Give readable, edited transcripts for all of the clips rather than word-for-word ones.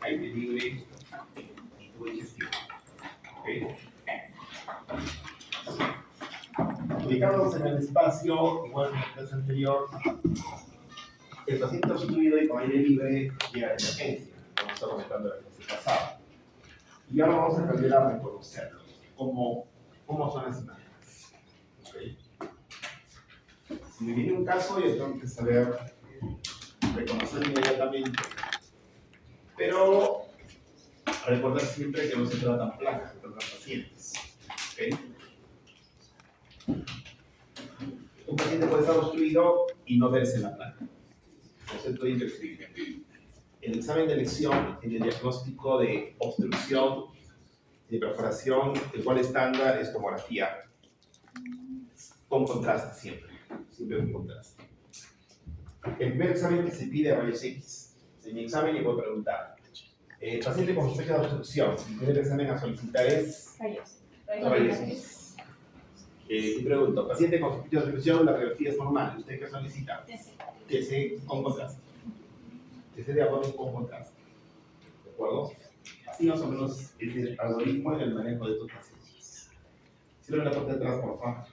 aire libre o digestión. ¿Okay? Ubicados en el espacio, igual que en la clase anterior, el paciente obstruido y con aire libre llega a emergencia, como está comentando la clase pasada. Y ahora vamos a aprender a reconocerlos, cómo son las imágenes. ¿Okay? Si me viene un caso, yo tengo que saber reconocer inmediatamente. Pero recordar siempre que no se tratan placas, se tratan pacientes. ¿Okay? Un paciente puede estar obstruido y no verse en la placa. Concepto indescriptible. El examen de elección en el diagnóstico de obstrucción, de perforación, el cual estándar es tomografía con contraste siempre. Siempre con contraste. El primer examen que se pide es rayos X. En mi examen le puedo preguntar, paciente con sospecha de obstrucción, el primer examen a solicitar es rayos X. Y pregunto, paciente con sospecha de obstrucción, la radiografía es normal. ¿Usted qué solicita? TC con contraste. TC de abdomen con contraste. ¿De acuerdo? Así más o menos es el algoritmo en el manejo de estos pacientes. Cierra la parte de atrás, por favor.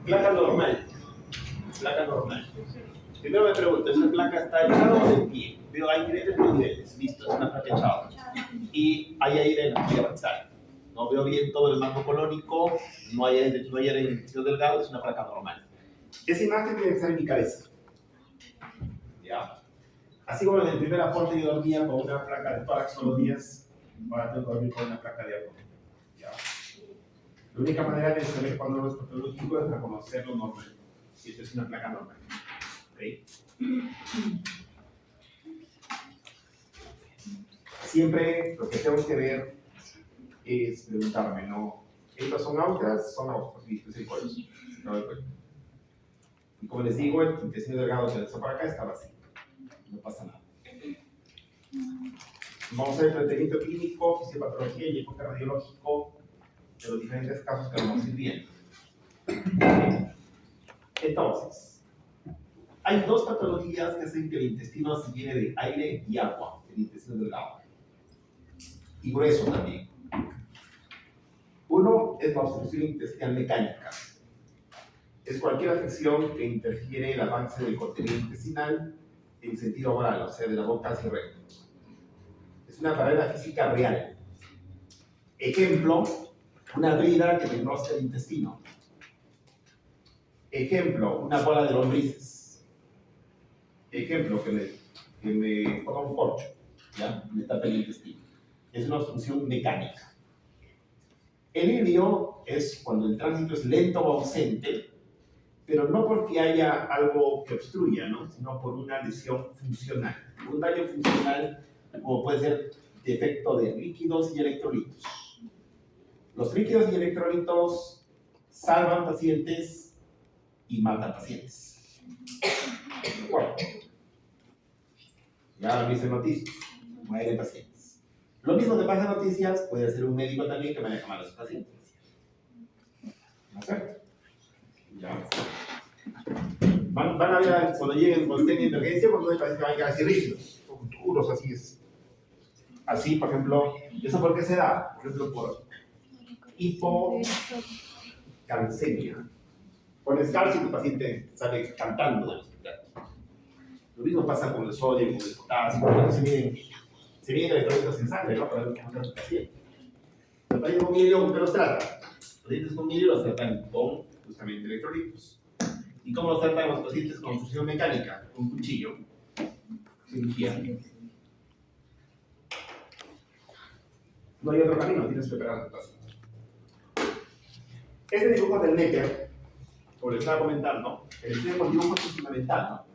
Placa normal. Placa normal. Primero me pregunto, ¿esa placa está echada o de pie? Veo hay diferentes niveles. Listo, es una placa echada. Y hay aire en la vía basal. No veo bien todo el marco colónico, no hay aire en el intestino delgado, es una placa normal. Esa imagen tiene que estar en mi cabeza. ¿Ya? Así como en el primer aporte yo dormía con una placa de tórax todos los días, ahora tengo que dormir con una placa de abdomen. ¿Ya? La única manera de saber cuándo no es patológico es reconocerlo normal. Si esto es una placa normal. ¿Okay? Siempre lo que tengo que ver es preguntarme, ¿no? ¿Estas son austras? Son austras. Listo, es el cuello. Y como les digo, el intestino delgado que está para acá está vacío. No pasa nada. Vamos a ver el tratamiento clínico, fisiopatología y enfoque radiológico de los diferentes casos que vamos a ir viendo. Entonces, hay dos patologías que hacen que el intestino se llene de aire y agua, el intestino delgado. Y grueso también. Uno es la obstrucción intestinal mecánica. Es cualquier afección que interfiere el avance del contenido intestinal en sentido oral, o sea, de la boca hacia el recto. Es una barrera física real. Ejemplo, una brida que me enrosca el intestino. Ejemplo, una bola de lombrices. Ejemplo, que me ponga un corcho, ¿ya? Me tapa el intestino. Es una obstrucción mecánica. El ilio es cuando el tránsito es lento o ausente, pero no porque haya algo que obstruya, ¿no? Sino por una lesión funcional. Un daño funcional, como puede ser defecto de líquidos y electrolitos. Los líquidos y electrolitos salvan pacientes y matan pacientes. Bueno, ya viste noticias, mueren pacientes. Lo mismo que pasa en noticias, puede ser un médico también que maneja mal a sus pacientes. ¿No es cierto? Ya. Van a ver cuando lleguen, cuando estén en emergencia, cuando hay pacientes que van a quedar así rígidos, con duros, así es. Así, por ejemplo, ¿eso por qué se da? Por ejemplo, por hipocalcemia. Pones calcio y el paciente sale cantando del hospital. Lo mismo pasa con el sodio, con el potasio, cuando se miden electrolitos en sangre, ¿no? Para ver cómo está el paciente. Los pacientes con milio, ¿con qué los tratan? Los pacientes con milio los tratan con justamente electrolitos. ¿Y cómo los tratan los pacientes con obstrucción mecánica? Con cuchillo. Cirugía. No hay otro camino, tienes que operar al paciente. Este dibujo del Necker, como les estaba comentando, el estudio con dibujos es fundamental, ¿no?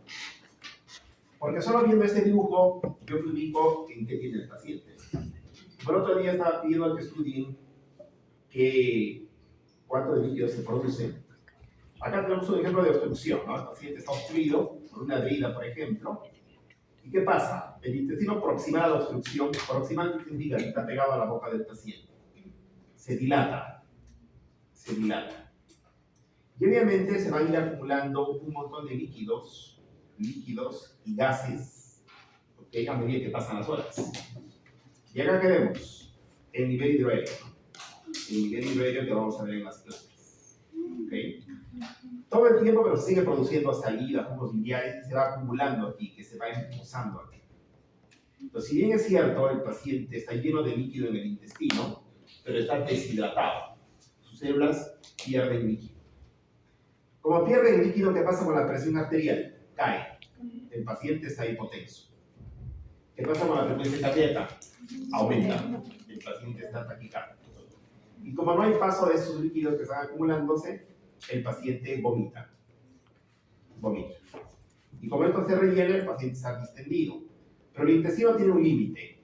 Porque solo viendo este dibujo, yo me ubico en qué tiene el paciente. Por otro día estaba pidiendo que estudien cuánto de líquido se produce. Acá tenemos un ejemplo de obstrucción, ¿no? El paciente está obstruido por una herida, por ejemplo, ¿Y qué pasa? El intestino proximal a la obstrucción, proximal significa que está pegado a la boca del paciente. Se dilata. Se dilata. Y obviamente se va a ir acumulando un montón de líquidos y gases, ¿ok? A medida que pasan las horas. Y acá que vemos el nivel hidroaéreo, ¿no? El nivel hidroaéreo que vamos a ver en las clases. ¿Ok? Todo el tiempo, pero se sigue produciendo saliva, jugos biliares, y se va acumulando aquí, que se va expulsando aquí. Entonces, si bien es cierto, el paciente está lleno de líquido en el intestino, pero está deshidratado. Sus células pierden líquido. Como pierde el líquido, ¿qué pasa con la presión arterial? Cae. El paciente está hipotenso. ¿Qué pasa con la frecuencia cardíaca? Aumenta. El paciente está taquicárdico. Y como no hay paso de esos líquidos que están acumulándose, el paciente vomita. Vomita. Y como esto se rellena, el paciente está distendido. Pero el intestino tiene un límite.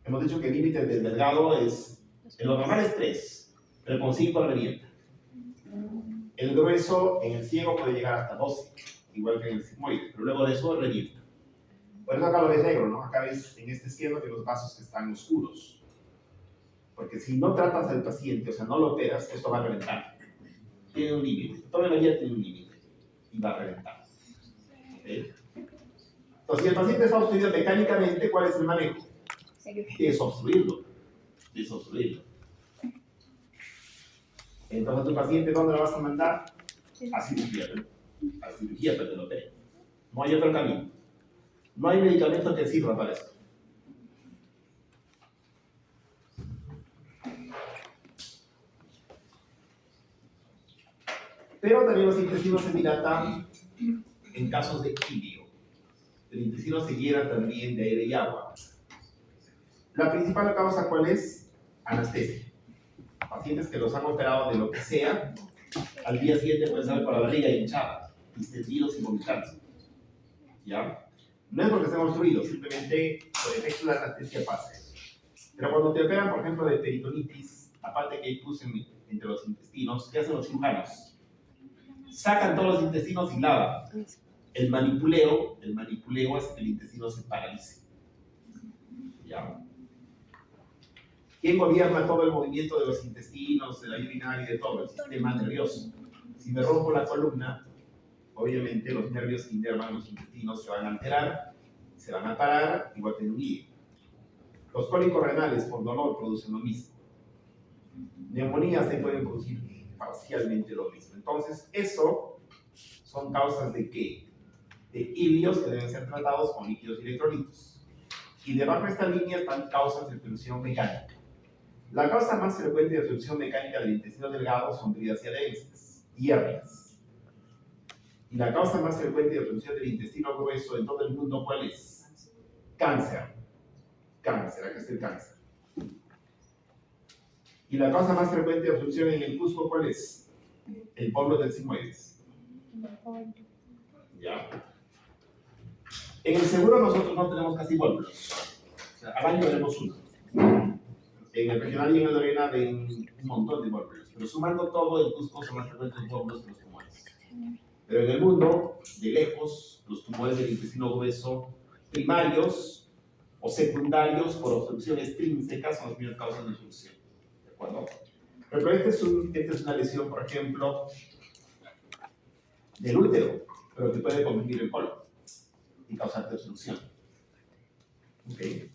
Hemos dicho que el límite del delgado es, en lo normal es 3, pero con 5 revienta. El grueso en el ciego puede llegar hasta 12, igual que en el sigmoide, pero luego de eso revienta. Por eso acá lo ves negro, ¿no? Acá ves en este esquema que los vasos que están oscuros. Porque si no tratas al paciente, o sea, no lo operas, esto va a reventar. Tiene un límite. Toda la vida tiene un límite y va a reventar. ¿Okay? Entonces, si el paciente está obstruido mecánicamente, ¿cuál es el manejo? Desobstruirlo. Desobstruirlo. Entonces, a tu paciente, ¿dónde lo vas a mandar? A cirugía, ¿no? A cirugía para que lo opere. No hay otro camino. No hay medicamento que sirva para esto. Pero también los intestinos se dilatan en casos de ilio. El intestino se llena también de aire y agua. La principal causa, ¿cuál es? Anestesia. Pacientes que los han operado de lo que sea, al día siguiente pueden salir por la barriga hinchada, distendidos y vomitando. ¿Ya? No es porque estén obstruidos, simplemente por efecto de la anestesia pasa eso. Pero cuando te operan, por ejemplo, de peritonitis, aparte que hay pus entre los intestinos, ¿qué hacen los cirujanos? Sacan todos los intestinos y lavan. El manipuleo hace que el intestino se paralice. ¿Ya? ¿Quién gobierna todo el movimiento de los intestinos, de la vía urinaria y de todo? El sistema nervioso. Si me rompo la columna, obviamente los nervios que inervan los intestinos se van a alterar, se van a parar y va a tener un hígado. Los cólicos renales por dolor producen lo mismo. Neumonías se pueden producir parcialmente lo mismo. Entonces, eso son causas de ¿qué? De ilios que deben ser tratados con líquidos y electrolitos. Y debajo de esta línea están causas de obstrucción mecánica. La causa más frecuente de obstrucción mecánica del intestino delgado son heridas y adherencias y hernias. Y la causa más frecuente de obstrucción del intestino grueso en todo el mundo, ¿cuál es? Cáncer. Cáncer, acá está el cáncer. ¿Y la causa más frecuente de obstrucción en el Cusco, cuál es? El polvo del sigmoides. ¿Ya? En el seguro nosotros no tenemos casi pómulos. O sea, al año tenemos uno. En el regional y en el Lorena ven un montón de pómulos. Pero sumando todo, el Cusco son más frecuentes los pómulos que los tumores. Pero en el mundo, de lejos, los tumores del intestino grueso primarios o secundarios por obstrucción extrínseca son las primeras causas de obstrucción. ¿De acuerdo? Pero esta es una lesión, por ejemplo, del útero, pero que puede comprimir el colon y causarte obstrucción. ¿Okay?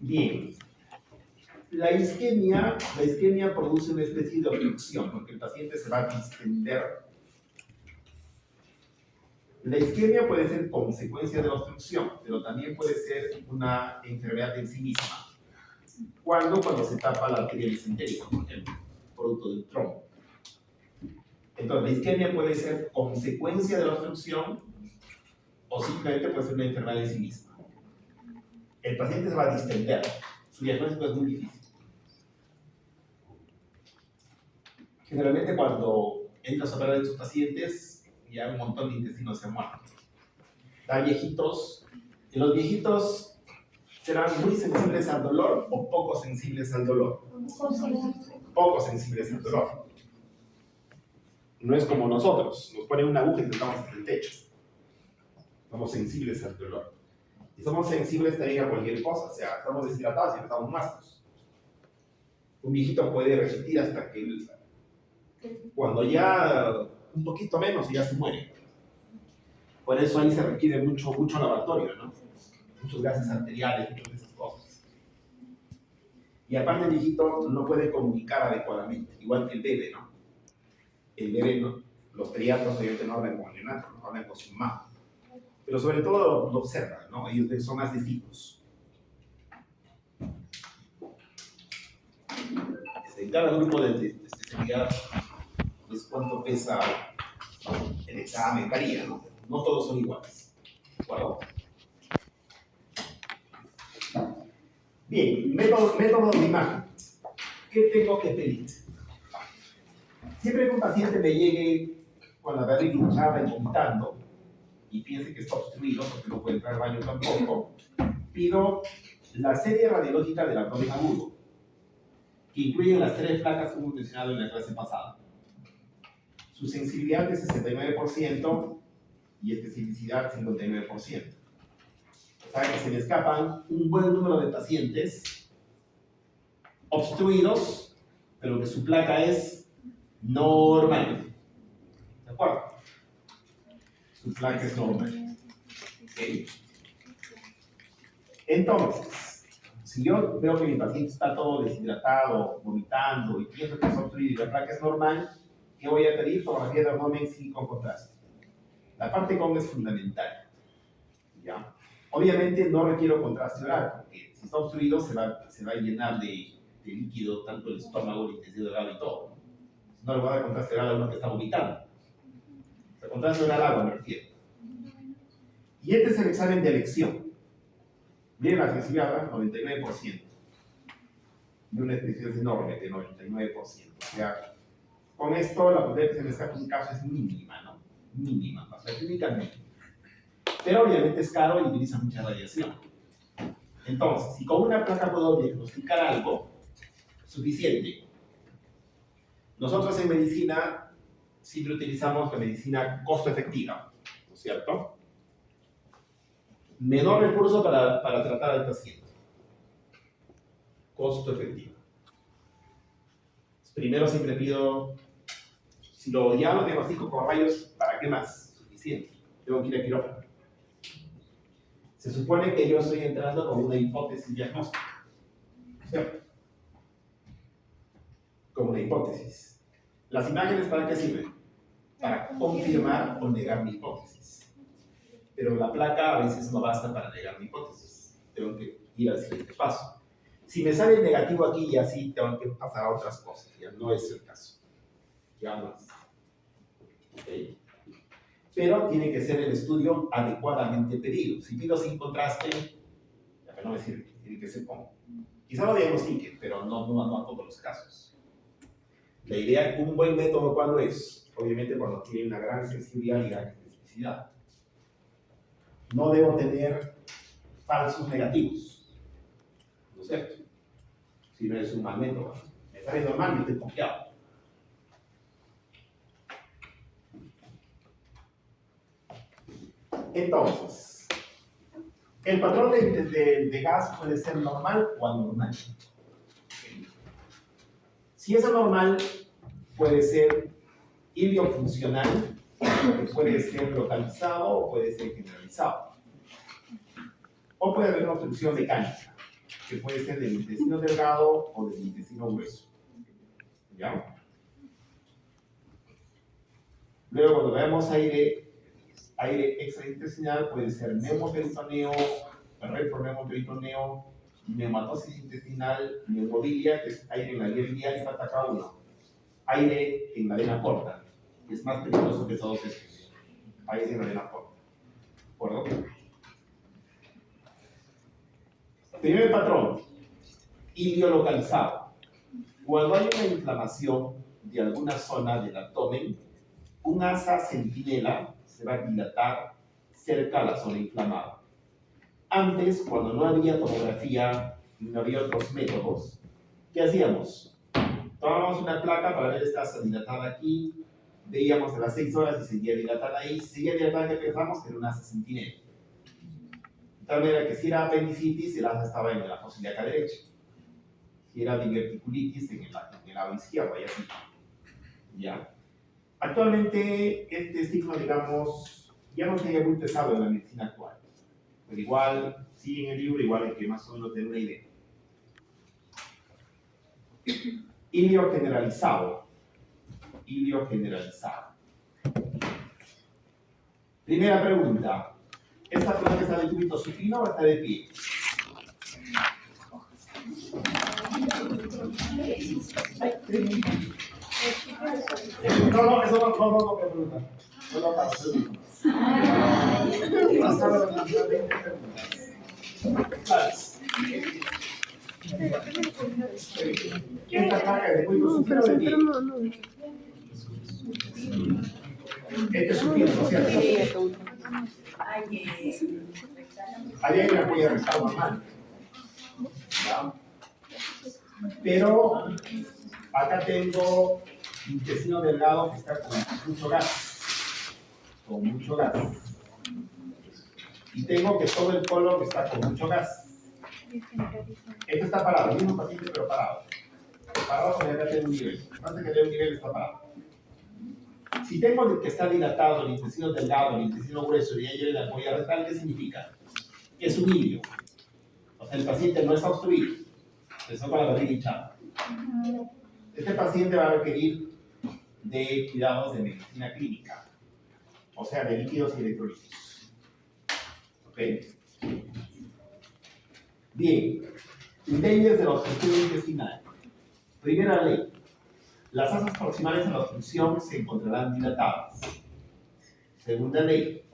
Bien. La isquemia produce una especie de obstrucción porque el paciente se va a distender. La isquemia puede ser consecuencia de la obstrucción, pero también puede ser una enfermedad en sí misma. Cuando se tapa la arteria mesentérica, por ejemplo, producto del trombo. Entonces, la isquemia puede ser consecuencia de la obstrucción o simplemente puede ser una enfermedad en sí misma. El paciente se va a distender. Su diagnóstico es muy difícil. Generalmente cuando entras a operar a estos pacientes, ya un montón de intestinos se han muerto. Da viejitos, y los viejitos serán muy sensibles al dolor o poco sensibles al dolor. Poco sensibles al dolor. No es como nosotros, nos ponen una aguja y tratamos hasta el techo. somos sensibles al dolor. Y somos sensibles también a cualquier cosa, o sea, estamos deshidratados y estamos muertos. Un viejito puede resistir hasta que cuando ya un poquito menos ya se muere. Por eso ahí se requiere mucho laboratorio, ¿no? Muchos gases arteriales, muchas de esas cosas. Y aparte el viejito no puede comunicar adecuadamente, igual que el bebé, ¿no? El bebé, ¿no? Los pediatras obviamente no hablan con el neonato, no hablan con su mamá. Pero sobre todo lo observan, ¿no? Ellos son más decididos. En cada grupo de especialidad es cuánto pesa el examen, varía, ¿no? No todos son iguales. ¿De acuerdo? Bien, método de imagen. ¿Qué tengo que pedir? Siempre que un paciente me llegue con la barriga hinchada y vomitando y piense que está obstruido porque no puede entrar al baño tampoco, pido la serie radiológica del abdomen agudo, que incluye las 3 placas que hemos mencionado en la clase pasada. Su sensibilidad es 69% y especificidad 59%. O sea que se me escapan un buen número de pacientes obstruidos, pero que su placa es normal. ¿De acuerdo? Su placa es normal. ¿Okay? Entonces, si yo veo que mi paciente está todo deshidratado, vomitando y pienso que es obstruido y la placa es normal, ¿qué voy a pedir? Tomografía de abdomen sí con contraste. La parte con es fundamental. ¿Ya? Obviamente no requiero contraste oral, porque si está obstruido se va a llenar de líquido tanto el estómago, el intestino delgado y todo. No le voy a dar contraste oral a uno que está vomitando. O sea, contraste oral agua me refiero. Y este es el examen de elección. Miren la sensibilidad, 99%. Y una especificidad enorme de 99%. O sea, con esto la probabilidad de que se me escape un caso es mínima, ¿no? Mínima, o sea, clínicamente. Pero obviamente es caro y utiliza mucha radiación. Entonces, si con una placa puedo diagnosticar algo, suficiente. Nosotros en medicina siempre utilizamos la medicina costo efectiva, ¿no es cierto? Menor recurso para tratar al paciente. Costo efectivo. Primero siempre pido, si ya lo diagnostico con rayos, ¿para qué más? Suficiente. Tengo que ir a quirófano. Se supone que yo estoy entrando con una hipótesis diagnóstica. ¿Cierto? Con una hipótesis. ¿Las imágenes para qué sirven? Para confirmar o negar mi hipótesis. Pero la placa a veces no basta para negar mi hipótesis. Tengo que ir al siguiente paso. Si me sale negativo aquí, ya sí tengo que pasar a otras cosas. Ya no es el caso. Ya no es. ¿Okay? Pero tiene que ser el estudio adecuadamente pedido. Si pido sin contraste, ya no me sirve. Tiene que ser como. Quizá lo diagnostique, pero no a todos los casos. La idea, un buen método, ¿cuándo es? Obviamente cuando tiene una gran sensibilidad y gran especificidad. No debo tener falsos negativos. ¿No es cierto? Si no es un mal método. Me sale normal y estoy confiado. Entonces, el patrón de gas puede ser normal o anormal. Si es anormal, puede ser iliofuncional, puede ser localizado o puede ser generalizado. O puede haber una obstrucción mecánica, que puede ser del intestino delgado o del intestino grueso. ¿Ya? Luego, cuando veamos aire extraintestinal, puede ser neumoperitoneo, retroneuroperitoneo, neumatosis intestinal, neumobilia, que es aire en la vía biliar y falta cada uno. Aire en la vena porta, que es más peligroso que todos estos. Aire en la vena porta. ¿De acuerdo? Primer patrón, iliolocalizado. Cuando hay una inflamación de alguna zona del abdomen, un asa centinela se va a dilatar cerca a la zona inflamada. Antes, cuando no había tomografía, no había otros métodos, ¿qué hacíamos? Tomábamos una placa para ver esta asa dilatada aquí, veíamos a las 6 horas y seguía dilatada ahí, seguía dilatada que pensamos que era una asa centinela. De tal manera que si era apendicitis, el asa estaba en la fosa ilíaca derecha. Si era diverticulitis, en el lado izquierdo, y así. ¿Ya? Actualmente, este signo, digamos, ya no sería muy pesado en la medicina actual. Pero igual, sí en el libro, igual hay que más o menos tener una idea. Ilio generalizado. Ilio generalizado. Primera pregunta. ¿Esta planta está de cúbito supino o está de pie? No, eso no, que pregunta. No lo paso. Esta placa es de cúbito supino o de pie. Este es supino, ¿no es cierto? Ahí hay una cuya recta normal. ¿Ya? Pero acá tengo intestino delgado que está con mucho gas. Con mucho gas. Y tengo que todo el colon está con mucho gas. Este está parado, el mismo paciente pero parado. Parado porque acá tengo un nivel. Antes que tenga un nivel está parado. Si tengo el que está dilatado, el intestino delgado, el intestino grueso y ahí viene la ampolla rectal, ¿qué significa? Que es un ilio. O sea, el paciente no está obstruido. Está con la barriga hinchada. Este paciente va a requerir de cuidados de medicina clínica. O sea, de líquidos y electrolitos. ¿Ok? Bien. Leyes de la obstrucción intestinal. Primera ley. Las asas proximales a la obstrucción se encontrarán dilatadas. Segunda ley.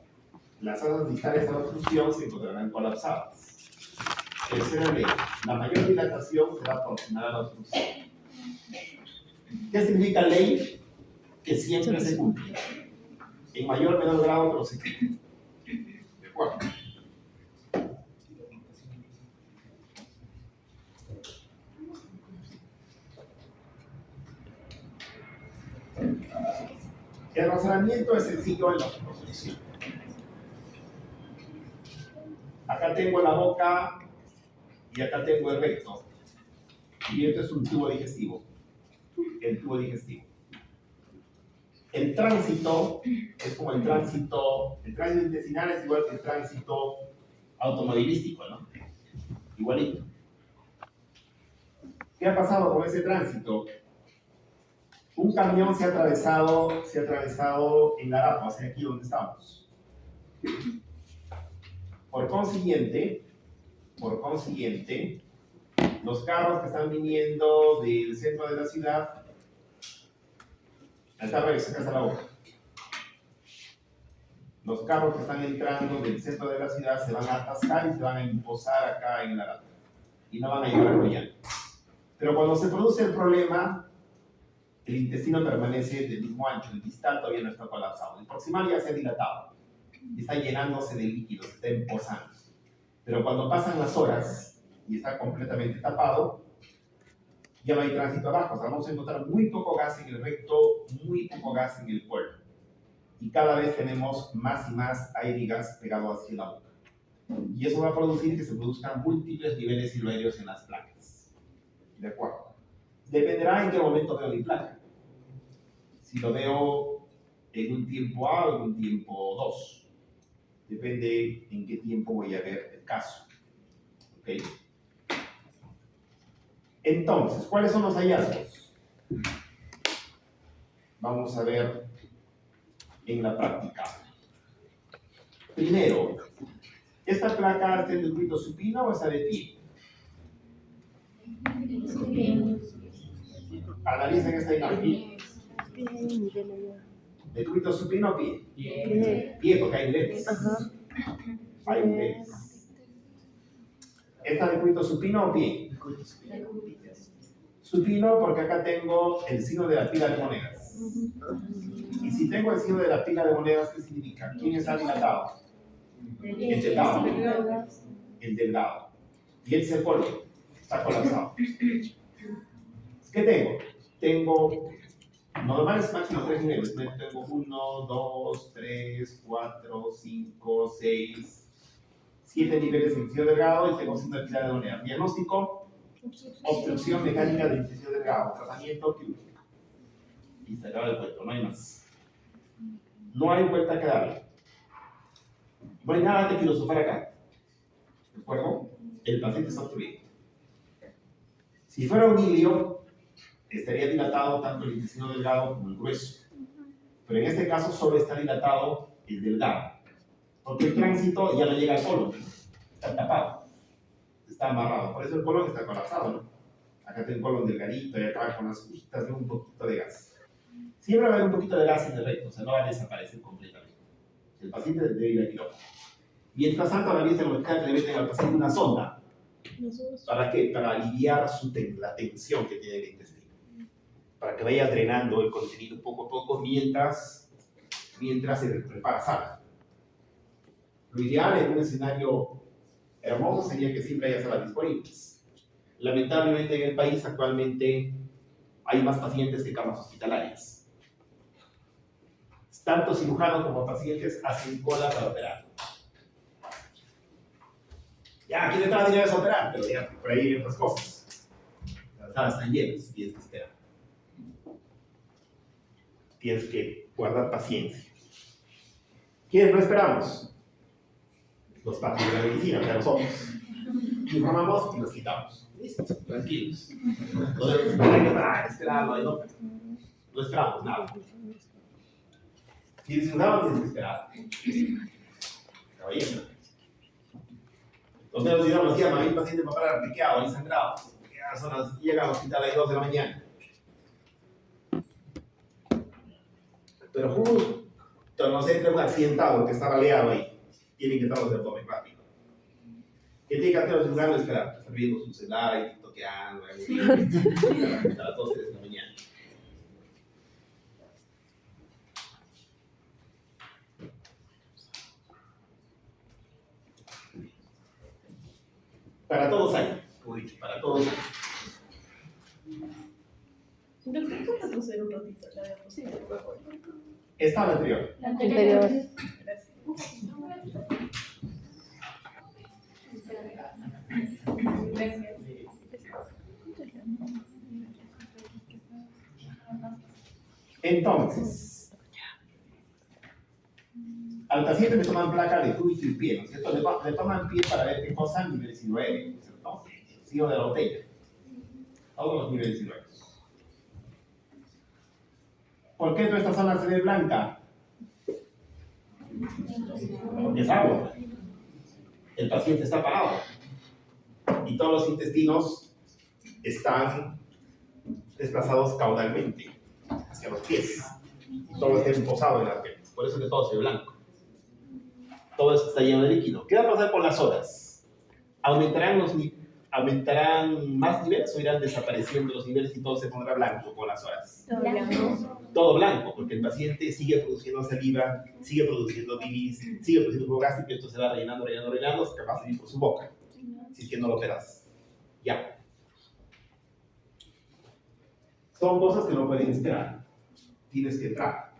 Las asas distales a la obstrucción se encontrarán colapsadas. Tercera ley. La mayor dilatación será proximal a la obstrucción. ¿Qué significa ley? Que siempre se cumple. En mayor o menor grado, pero se cumple. ¿De acuerdo? El razonamiento es sencillo en la proposición. Acá tengo la boca y acá tengo el recto. Y esto es un tubo digestivo. El tubo digestivo. El tránsito es como el tránsito intestinal es igual que el tránsito automovilístico, ¿no? Igualito. ¿Qué ha pasado con ese tránsito? Un camión se ha atravesado en la Arapa, o sea, aquí donde estamos. Por consiguiente, los carros que están viniendo del centro de la ciudad, acá está la boca. Los carros que están entrando del centro de la ciudad se van a atascar y se van a imposar acá en la Arapa. Y no van a llegar a Royal. Pero cuando se produce el problema, el intestino permanece del mismo ancho, el distal todavía no está colapsado. El proximal ya se ha dilatado y está llenándose de líquidos, está emposando. Pero cuando pasan las horas y está completamente tapado, ya no hay tránsito abajo. O sea, vamos a encontrar muy poco gas en el recto, muy poco gas en el cuerpo. Y cada vez tenemos más y más aire y gas pegado hacia la boca. Y eso va a producir que se produzcan múltiples niveles siloaéreos en las placas. ¿De acuerdo? Dependerá en qué momento veo mi placa. Si lo veo en un tiempo A o en un tiempo 2. Depende en qué tiempo voy a ver el caso. ¿Ok? Entonces, ¿cuáles son los hallazgos? Vamos a ver en la práctica. Primero, ¿esta placa está en el cúbito supino o está de pie? Analicen esta imagen. ¿De cúbito supino o pie? Pie, porque hay niveles. Hay niveles. ¿Esta de cúbito supino o pie? Supino porque acá tengo el signo de la pila de monedas. Y si tengo el signo de la pila de monedas, ¿qué significa? ¿Quién está dilatado? El delgado. El delgado. Y el cepolo está colapsado. ¿Qué tengo? Tengo normales máximo 3 niveles. Tengo 1, 2, 3, 4, 5, 6, 7 niveles de intestino delgado y tengo una actividad de manera. Diagnóstico, obstrucción mecánica del intestino delgado, tratamiento quirúrgico. Y se acaba el cuento, no hay más. No hay vuelta que darle. No hay nada que filosofar acá. ¿De acuerdo? El paciente está obstruido. Si fuera un hilio, estaría dilatado tanto el intestino delgado como el grueso. Pero en este caso solo está dilatado el delgado. Porque el tránsito ya no llega al colon. Está tapado. Está amarrado. Por eso el colon está colapsado, ¿no? Acá tengo un colon delgadito y acá con las justas de un poquito de gas. Siempre va a haber un poquito de gas en el recto, o sea, no va a desaparecer completamente. El paciente debe ir a quirófano. Mientras tanto, a la vista local le meten al paciente una sonda. ¿Para qué? Para aliviar la tensión que tiene el intestino. Para que vaya drenando el contenido poco a poco mientras se prepara sala. Lo ideal en un escenario hermoso sería que siempre haya salas disponibles. Lamentablemente en el país actualmente hay más pacientes que camas hospitalarias. Tanto cirujanos como pacientes hacen cola para operar. Ya, aquí detrás ya vas a operar, pero ya por ahí hay otras cosas. Las salas están llenas, tienes que esperar. Tienes que guardar paciencia. ¿Quiénes no esperamos? Los pacientes de la medicina, o sea, nosotros. Informamos y los quitamos. Listo, tranquilos. No debemos esperarlo, no esperamos nada. Si eres ciudadano, tienes que esperar. Caballero. Los medios de nos llaman, hay un paciente para parar piqueado, ahí sangrado. Llega al hospital a las 2 de la mañana. Pero justo nos entra un accidentado que está baleado ahí. Tienen que estar los abdomen rápido. ¿Qué tiene que hacer los ciudadanos? Esperar. Están viendo su celular ahí, tiktokeando, a las 2 de la mañana. Para todos hay, como he dicho, para todos hay. ¿Puedes retroceder un ratito la diapositiva, por favor? Esta la anterior. La anterior. Gracias. Entonces, al paciente le toman placa de cúbito y pie, ¿no es cierto? Le toman pie para ver qué cosa, niveles 9, ¿no es cierto? Sigo de la botella. Todos los niveles 9. ¿Por qué toda esta zona se ve blanca? Porque es agua. El paciente está parado. Y todos los intestinos están desplazados caudalmente hacia los pies. Todo está emposado en las piernas. Por eso es que todo se ve blanco. Todo esto está lleno de líquido. ¿Qué va a pasar con las horas? ¿Aumentarán más niveles o irán desapareciendo los niveles y todo se pondrá blanco con las horas? Todo blanco, porque el paciente sigue produciendo saliva, sigue produciendo bilis, sigue produciendo jugo gástrico y esto se va rellenando, hasta que va a salir por su boca, si es que no lo operas. Ya. Son cosas que no pueden esperar. Tienes que entrar.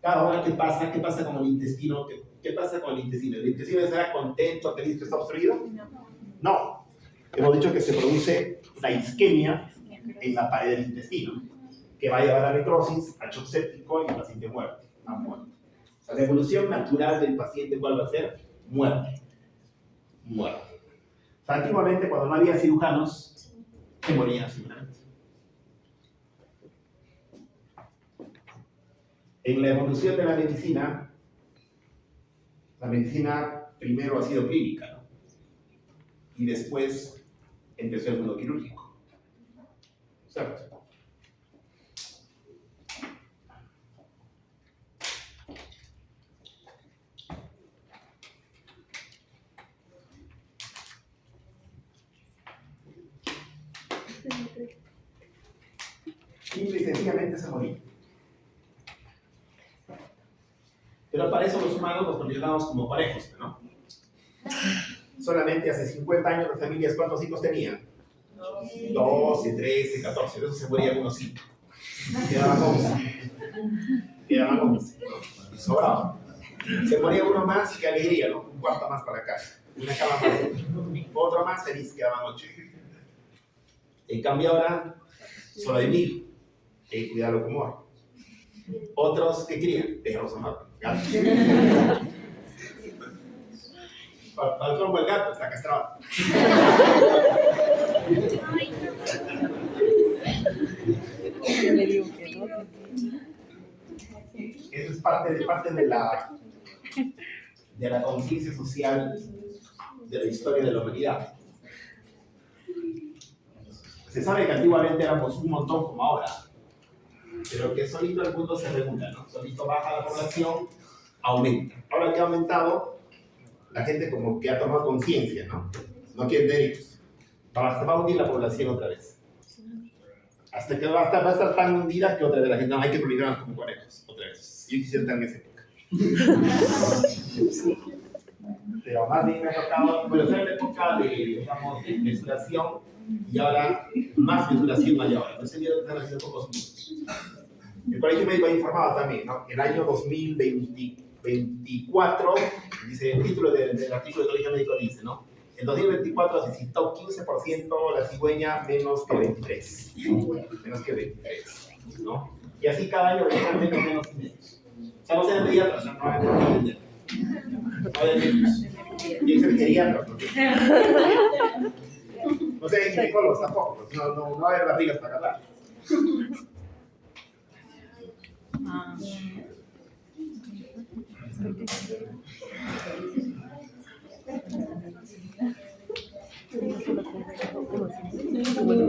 Cada hora que pasa, ¿qué pasa con el intestino? ¿Qué pasa con el intestino? ¿El intestino estará contento, feliz que está obstruido? No. Hemos dicho que se produce la isquemia en la pared del intestino, que va a llevar a necrosis, a shock séptico y el paciente muerte, a muerte. O sea, la evolución natural del paciente, ¿cuál va a ser? Muerte. Muerte. O sea, antiguamente, cuando no había cirujanos, se morían simplemente. En la evolución de la medicina primero ha sido clínica, ¿no? Y después empezó el mundo quirúrgico. ¿Cierto? Simple y sencillamente se moría. Pero para eso los humanos nos consideramos como parejos, ¿no? Solamente hace 50 años las familias, ¿cuántos hijos tenían? 12, 13, 14, de eso se morían unos 5. Quedaban 11. Y sobraba. Se moría uno más y qué alegría, ¿no? Un cuarto más para casa. una cama más. Otro más feliz, quedaban 8. En cambio ahora, solo hay 1000. Hay que cuidarlo como hay. Otros que crían, déjalos amar. Gatos. Para el trompo el gato está castrado. Yo le digo que no. Eso es parte de la conciencia social de la historia de la humanidad. Se sabe que antiguamente éramos un montón como ahora, pero que solito el mundo se regula, ¿no? Solito baja la población, aumenta. Ahora que ha aumentado, la gente como que ha tomado conciencia, ¿no? No quiere tener hijos. Va a hundir la población otra vez. Hasta que va a estar tan hundida que otra vez la gente, no, hay que proliferarnos como conejos, otra vez. Yo quisiera estar en esa época. Pero más bien me ha tocado, bueno, esa es la época de, digamos, de mensuración, y ahora más mensuración hay ahora. Entonces ya están haciendo pocos minutos. El Colegio Médico ha informado también, ¿no? El año 2024, dice el título del artículo del Colegio Médico, dice, ¿no? En 2024 se citó 15% la cigüeña menos que 23. Menos que 23, ¿no? Y así cada año menos que menos. O sea, no sean pediatras, no van a entender. No deben y ser geriatras, no sean ginecólogos tampoco, no va a haber barrigas para agarrar.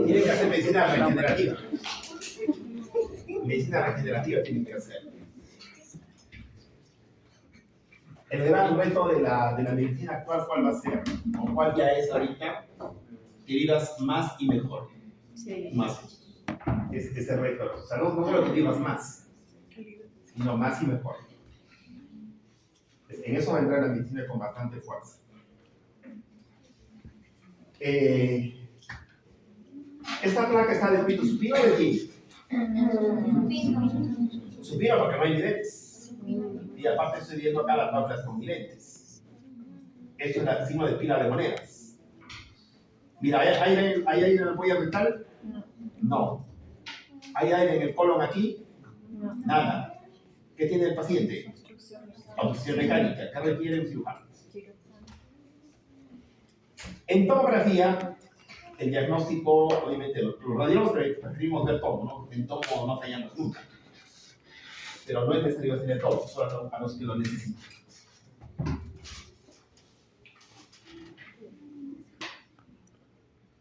Tienen que hacer medicina regenerativa. Medicina regenerativa tienen que hacer. El gran reto de la medicina actual, ¿cuál va a ser? ¿O cuál ya es ahorita? Que vivas más y mejor. Sí. Más. Es el reto. O sea, no solo que vivas más, sino más y mejor. En eso va a entrar la medicina con bastante fuerza. Esta placa está descrito supino de quién? Supino porque no hay videntes. Y aparte estoy viendo acá las tablas con videntes. Esto es el signo de pila de monedas. Mira, ¿hay aire en la ampolla rectal? No. ¿Hay aire en el colon aquí? Nada. ¿Qué tiene el paciente? Obstrucción mecánica. ¿Qué requiere un cirujano? En tomografía, el diagnóstico, obviamente, los radiólogos preferimos ver tomo, ¿no? En tomo no fallamos nunca. Pero no es necesario hacer el tomo, solo a los que lo necesitan.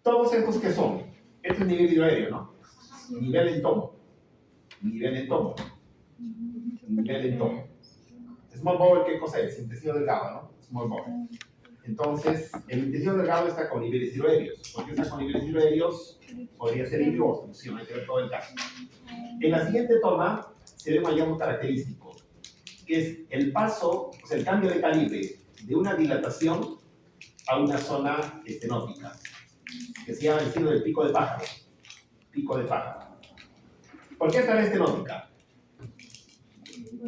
Todos estos que son, este es nivel hidroaéreo, ¿no? Nivel en tomo, nivel en tomo, nivel en tomo. Small bowel, ¿qué cosa es? Intestino delgado, ¿no? Small bowel. Entonces, el intestino delgado está con niveles hidroaéreos. ¿Por qué está con niveles hidroaéreos? Podría ser hidroobstrucción, hay que ver todo el caso. En la siguiente toma se ve un hallazgo característico, que es el paso, o sea, el cambio de calibre de una dilatación a una zona estenótica, que se llama el signo del pico de pájaro. Pico de pájaro. ¿Por qué está la estenótica?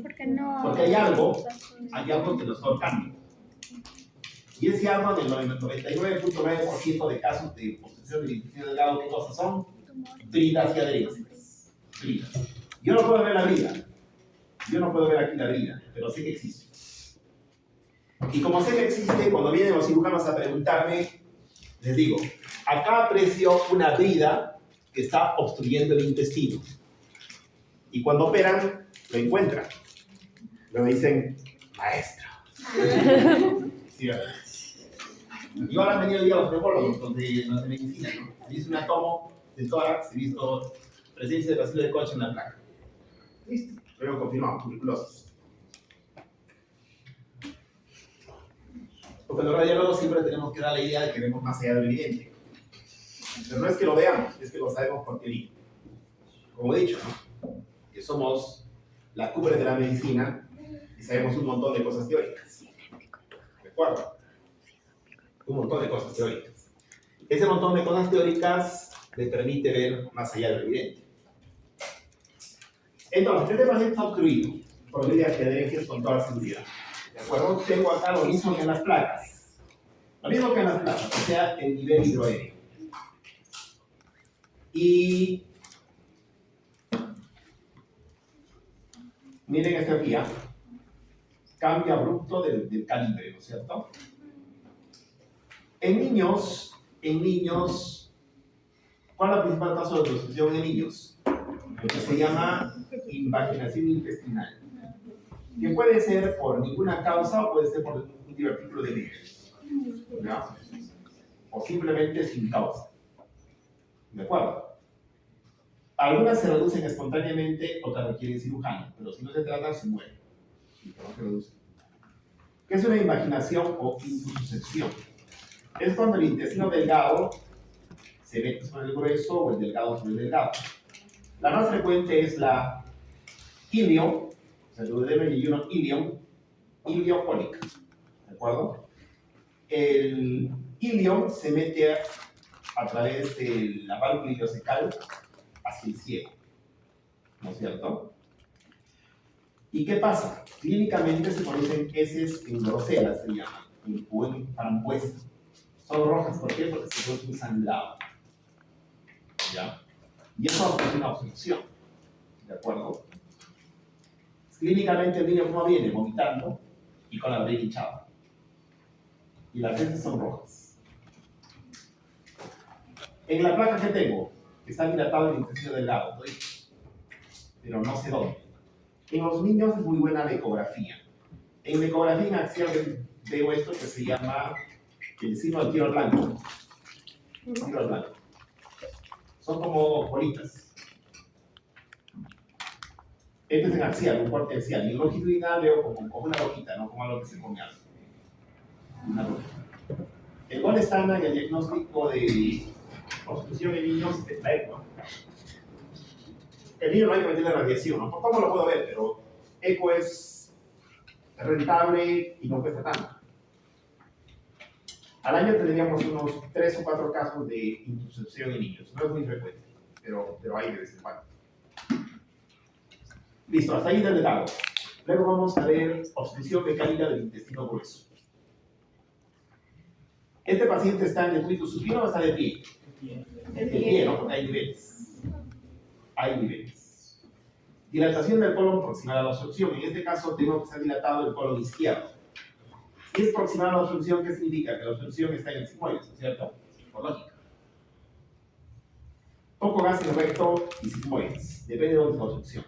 Porque no. Porque hay algo que nos está cambia. Y ese algo en el 99.9% de casos de obstrucción del intestino delgado, ¿qué cosas son? Bridas y adherencias. Bridas. Yo no puedo ver la brida. Yo no puedo ver aquí la brida, pero sé que existe. Y como sé que existe, cuando vienen los cirujanos a preguntarme, les digo, acá aprecio una brida que está obstruyendo el intestino. Y cuando operan, lo encuentran. Luego dicen, maestro. Sí, ¿verdad? Y ahora han venido los neurólogos, los de medicina, ¿no? Se hizo una tomo de tórax, se ha visto presencia de bacilo de Koch en la placa. Listo, luego confirmamos, tuberculosis. Porque los radiólogos siempre tenemos que dar la idea de que vemos más allá de lo evidente. Pero no es que lo veamos, es que lo sabemos por qué. Como he dicho, ¿no? Que somos la cumbre de la medicina y sabemos un montón de cosas teóricas. ¿Recuerdo? Un montón de cosas teóricas. Ese montón de cosas teóricas le permite ver más allá de lo evidente. Entonces, este paciente está obstruido por vías de adherencias con toda seguridad. ¿De acuerdo? Tengo acá lo mismo que en las placas. Lo mismo que en las plazas, o sea, el nivel hidroaéreo. Y miren esta aquí, cambio abrupto del calibre, ¿no es cierto? En niños, ¿cuál es la principal causa de obstrucción en niños? Lo que se llama invaginación intestinal. Que puede ser por ninguna causa o puede ser por un divertículo de nivel, ¿no? O simplemente sin causa. ¿De acuerdo? Algunas se reducen espontáneamente, otras requieren cirujano, pero si no se tratan, se mueren. No se reducen. ¿Qué es una invaginación o intussuscepción? Es cuando el intestino delgado se mete sobre el grueso o el delgado sobre el delgado. La más frecuente es la ilion, o sea, el W iliocólica, ¿de acuerdo? El ilion se mete a través de la válvula ileocecal hacia el ciego, ¿no es cierto? ¿Y qué pasa? Clínicamente se conocen heces en groselas, se llaman, o en frambuesa. Son rojas, ¿por qué? Porque se produce un sangrado. ¿Ya? Y eso es una obstrucción, ¿de acuerdo? Clínicamente el niño, ¿cómo viene? Vomitando y con la barriga hinchada. Y las heces son rojas. En la placa que tengo, está dilatado el intestino delgado, pero no sé dónde. En los niños es muy buena la ecografía. En la ecografía axial veo esto que se llama el signo del tiro blanco. Tiro blanco. Son como bolitas. Este es en axial, un corte axial. Y en longitudinal veo como una rojita, no como algo que se come algo. Una rojita. El gol estándar en el diagnóstico de obstrucción en niños es la ECO. El niño no hay que meterle radiación, ¿no? ¿Cómo lo puedo ver? Pero ECO es rentable y no cuesta tanto. Al año tendríamos unos 3 o 4 casos de intussuscepción en niños. No es muy frecuente, pero hay de vez en cuando. Listo, hasta ahí del delgado. Luego vamos a ver obstrucción mecánica del intestino grueso. Este paciente está en el decúbito supino o está de pie. De pie, ¿no? Porque hay niveles. Hay niveles. Dilatación del colon proximal a la obstrucción. En este caso tengo que estar dilatado el colon izquierdo. Si es proximal a la obstrucción, ¿qué significa? Que la obstrucción está en el sigmoides, ¿cierto? Por lógica. Poco gas en el recto y sigmoides. Depende de dónde es la obstrucción.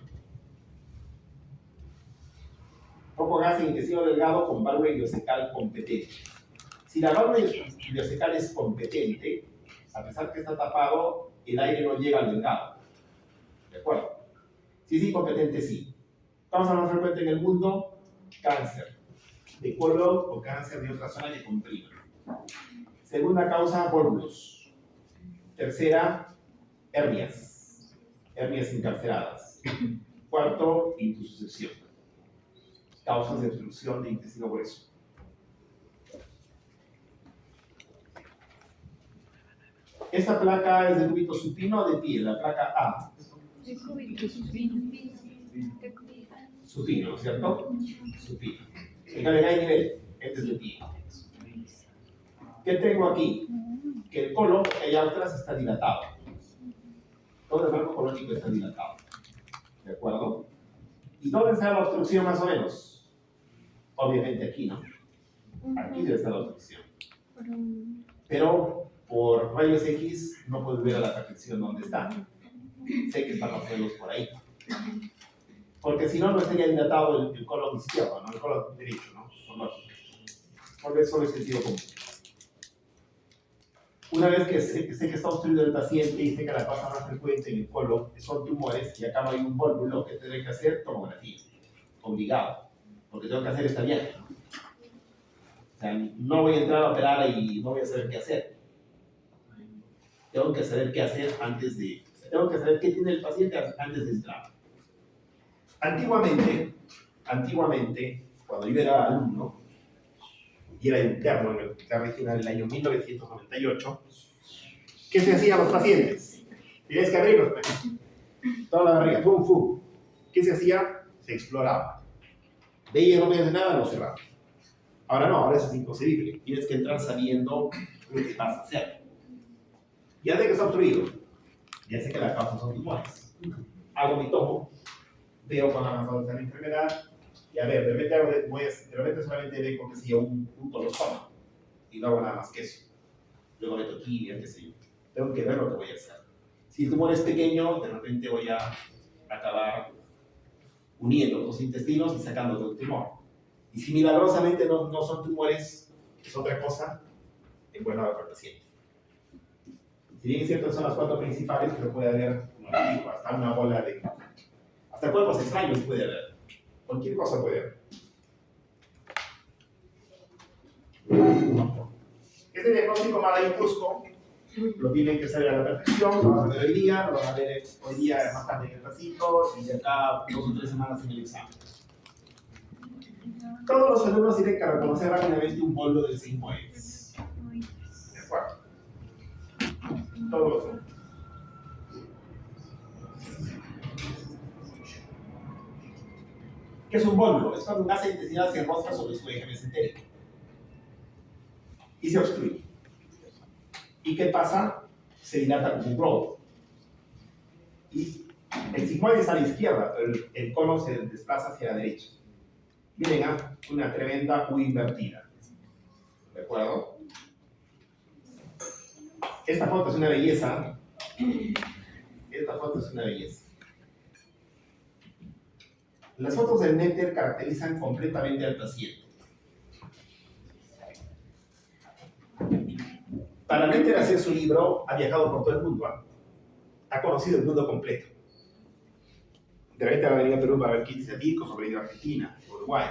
Poco gas en el intestino delgado con válvula ileocecal competente. Si la válvula ileocecal es competente, a pesar que está tapado, el aire no llega al delgado. ¿De acuerdo? Si es incompetente, sí. Causa más frecuente en el mundo, cáncer de colon o cáncer de otra zona que comprime. Segunda causa, pólvulos. Tercera, hernias encarceradas. Cuarto, intussuscepción. Causas de obstrucción de intestino grueso. Esta placa es de cúbito supino o de pie, la placa A. Supino, ¿cierto? Supino. En cambio, hay nivel, este es de pie. ¿Qué tengo aquí? Que el colon, que hay atrás, está dilatado. Todo el marco colónico está dilatado. ¿De acuerdo? ¿Y dónde está la obstrucción más o menos? Obviamente aquí, ¿no? Aquí debe estar la obstrucción. Pero por rayos X no puedo ver a la perfección dónde está. Sé que están los pelos por ahí. Porque si no, no estaría dilatado el colon izquierdo, ¿no? El colon derecho, ¿no? Por lógica. Por eso es sentido común. Una vez que sé que está obstruido el paciente y sé que la causa más frecuente en el colon son tumores y acá no hay un vólvulo, ¿qué tendré que hacer? Tomografía. Obligado. Porque tengo que hacer esta viaje. O sea, no voy a entrar a operar y no voy a saber qué hacer. Tengo que saber qué hacer antes de... Tengo que saber qué tiene el paciente antes de entrar. Antiguamente, cuando yo era alumno, y era interno en el hospital regional en el año 1998, ¿qué se hacía a los pacientes? Tienes que abrirlos, toda la barriga, ¡fum, fum! ¿Qué se hacía? Se exploraba. Veía no veía nada, lo cerraba. Ahora no, ahora eso es inconcebible. Tienes que entrar sabiendo lo que vas a hacer. Ya sé que está obstruido. Ya sé que la causa son tumores. Hago mi tomo, veo cuando avanzado la enfermedad, y a ver, de repente solamente vengo, qué sé yo, un colostoma, y no hago nada más que eso. Luego meto quimio, qué sé yo. Tengo que ver lo que voy a hacer. Si el tumor es pequeño, de repente voy a acabar uniendo los intestinos y sacando todo el tumor. Y si milagrosamente no son tumores, es otra cosa, es bueno para el paciente. Si bien es cierto, son las 4 principales, pero puede haber, como les digo, hasta una bola de... Hasta cuerpos extraños puede haber. Cualquier cosa puede haber. Este diagnóstico Marder-Brusco lo tienen que saber a la perfección, lo van a ver hoy día, lo van a ver hoy día más tarde en el ratito y de acá 2 o 3 semanas en el examen. Todos los alumnos tienen que reconocer rápidamente un bolo del sigmoides. ¿De acuerdo? Todos los alumnos. ¿Qué es un bólulo? Es cuando un gasa intestinal se enrosca sobre su eje mesentérico y se obstruye. ¿Y qué pasa? Se dilata como un globo. Y el sigmoide está a la izquierda, pero el cono se desplaza hacia la derecha. Miren, una tremenda U invertida. ¿De acuerdo? Esta foto es una belleza. Esta foto es una belleza. Las fotos del Netter caracterizan completamente al paciente. Para Netter hacer su libro, ha viajado por todo el mundo. Ha conocido el mundo completo. De repente va a venir a Perú para ver quites científicos, ha venido a Argentina, Uruguay.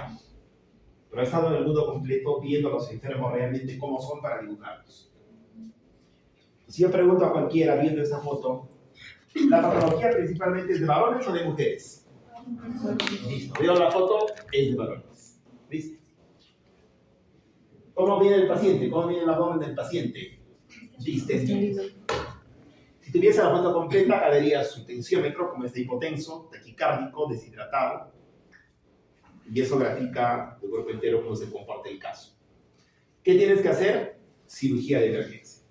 Pero ha estado en el mundo completo viendo a los enfermos realmente cómo son para dibujarlos. Si yo pregunto a cualquiera viendo esa foto, ¿la patología principalmente es de varones o de mujeres? Listo. ¿Vieron la foto? Es de varones. ¿Listo? ¿Cómo viene el paciente? ¿Cómo viene el abdomen del paciente? Distendido. Si tuviese la foto completa, vería su tensiómetro, como es de hipotenso, taquicárdico, deshidratado. Y eso grafica el cuerpo entero cómo se comporta el caso. ¿Qué tienes que hacer? Cirugía de emergencia.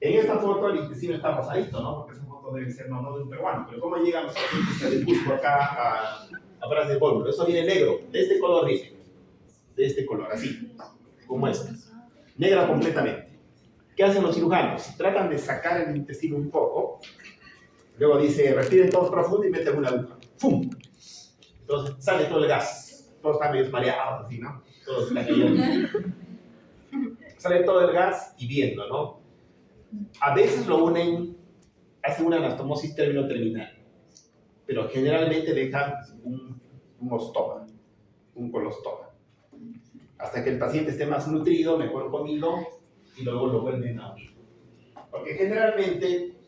En esta foto el intestino está rosadito, ¿no? Porque esa foto debe ser no de un peruano. Pero ¿cómo llegan los pacientes del Cusco acá a Bras de Polvo? Eso viene negro, de este color, dice. De este color, así, como este. Negra completamente. ¿Qué hacen los cirujanos? Tratan de sacar el intestino un poco. Luego dice, respiren todos profundo y meten una aguja. ¡Fum! Entonces sale todo el gas. Todos están medio mareados, así, ¿no? Todos están ahí. Sale todo el gas y viendo, ¿no? A veces lo unen, hacen una anastomosis término-terminal, pero generalmente dejan un ostoma, un colostoma, hasta que el paciente esté más nutrido, mejor comido, y luego lo vuelven a unir. Porque generalmente,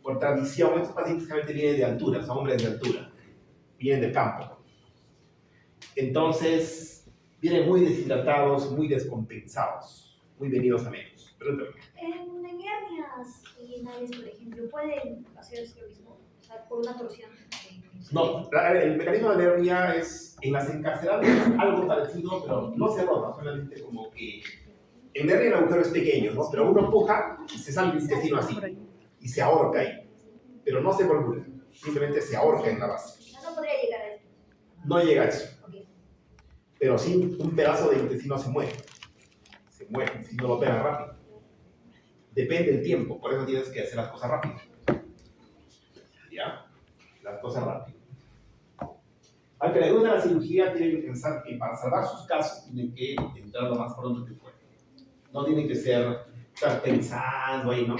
por tradición, estos pacientes generalmente vienen de altura, son hombres de altura, vienen del campo. Entonces, vienen muy deshidratados, muy descompensados, muy venidos a menos. En hernias inguinales, por ejemplo, ¿pueden hacer lo mismo? O sea, por una torsión. No, el mecanismo de la hernia es, en las encarceladas es algo parecido, pero no se rota, solamente como que en hernia el agujero es pequeño, ¿no? Pero uno empuja y se sale el intestino así, y se ahorca ahí, pero no se volvula, simplemente se ahorca en la base. No podría llegar a eso. No llega a eso, Okay. pero sí un pedazo de intestino se mueve si no lo operan rápido. Depende del tiempo, por eso tienes que hacer las cosas rápido. ¿Ya? Las cosas rápido. Al que le gusta la cirugía, tiene que pensar que para salvar sus casos tienen que entrar lo más pronto que pueda. No tiene que estar pensando ahí, ¿no?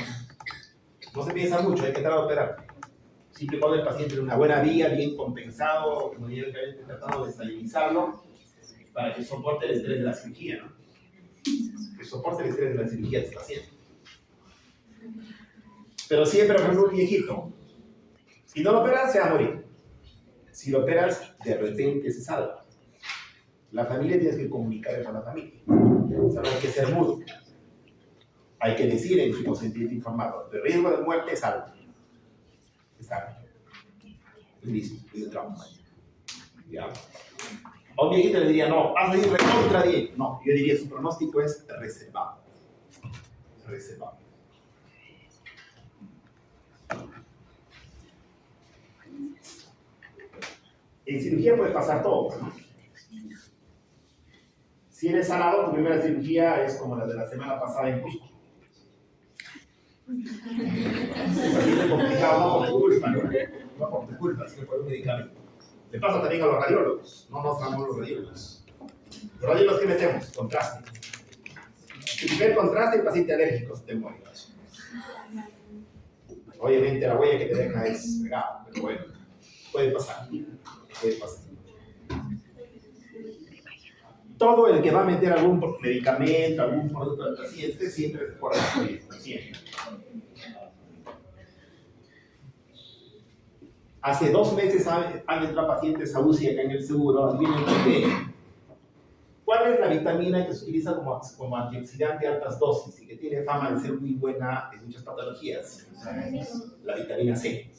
No se piensa mucho, hay que entrar a operar. Siempre y cuando el paciente tiene una buena vía, bien compensado, como ya que tratando de estabilizarlo, para que soporte el estrés de la cirugía, ¿no? Que soporte el estrés de la cirugía de ese paciente. Pero siempre con un viejito. Si no lo operas, se va a morir. Si lo operas, de repente se salva. La familia tienes que comunicar con la familia. O sea, no hay que ser mudo. Hay que decir en su consentimiento informado. El riesgo de muerte es alto. Está bien. Listo. Y de trauma. ¿Ya? A un viejito le diría, no, vas a ir recontra bien. No, yo diría, su pronóstico es reservado. Reservado. En cirugía puede pasar todo, ¿no? Si eres sanado, tu primera cirugía es como la de la semana pasada en Cusco. Es complicado, no por tu culpa, no por tu culpa, sino por un medicamento. Le pasa también a los radiólogos, no nos amamos los radiólogos. Los radiólogos que metemos, contraste. Si primer contraste, el paciente alérgico se te muere. Obviamente la huella que te deja es pegada, pero bueno, puede pasar. Puede pasar. Todo el que va a meter algún medicamento, algún producto al paciente, siempre se pone a el paciente. Hace 2 meses han entrado pacientes a UCI acá en el seguro, adivinen por qué. ¿Cuál es la vitamina que se utiliza como antioxidante a altas dosis y que tiene fama de ser muy buena en muchas patologías? La vitamina C.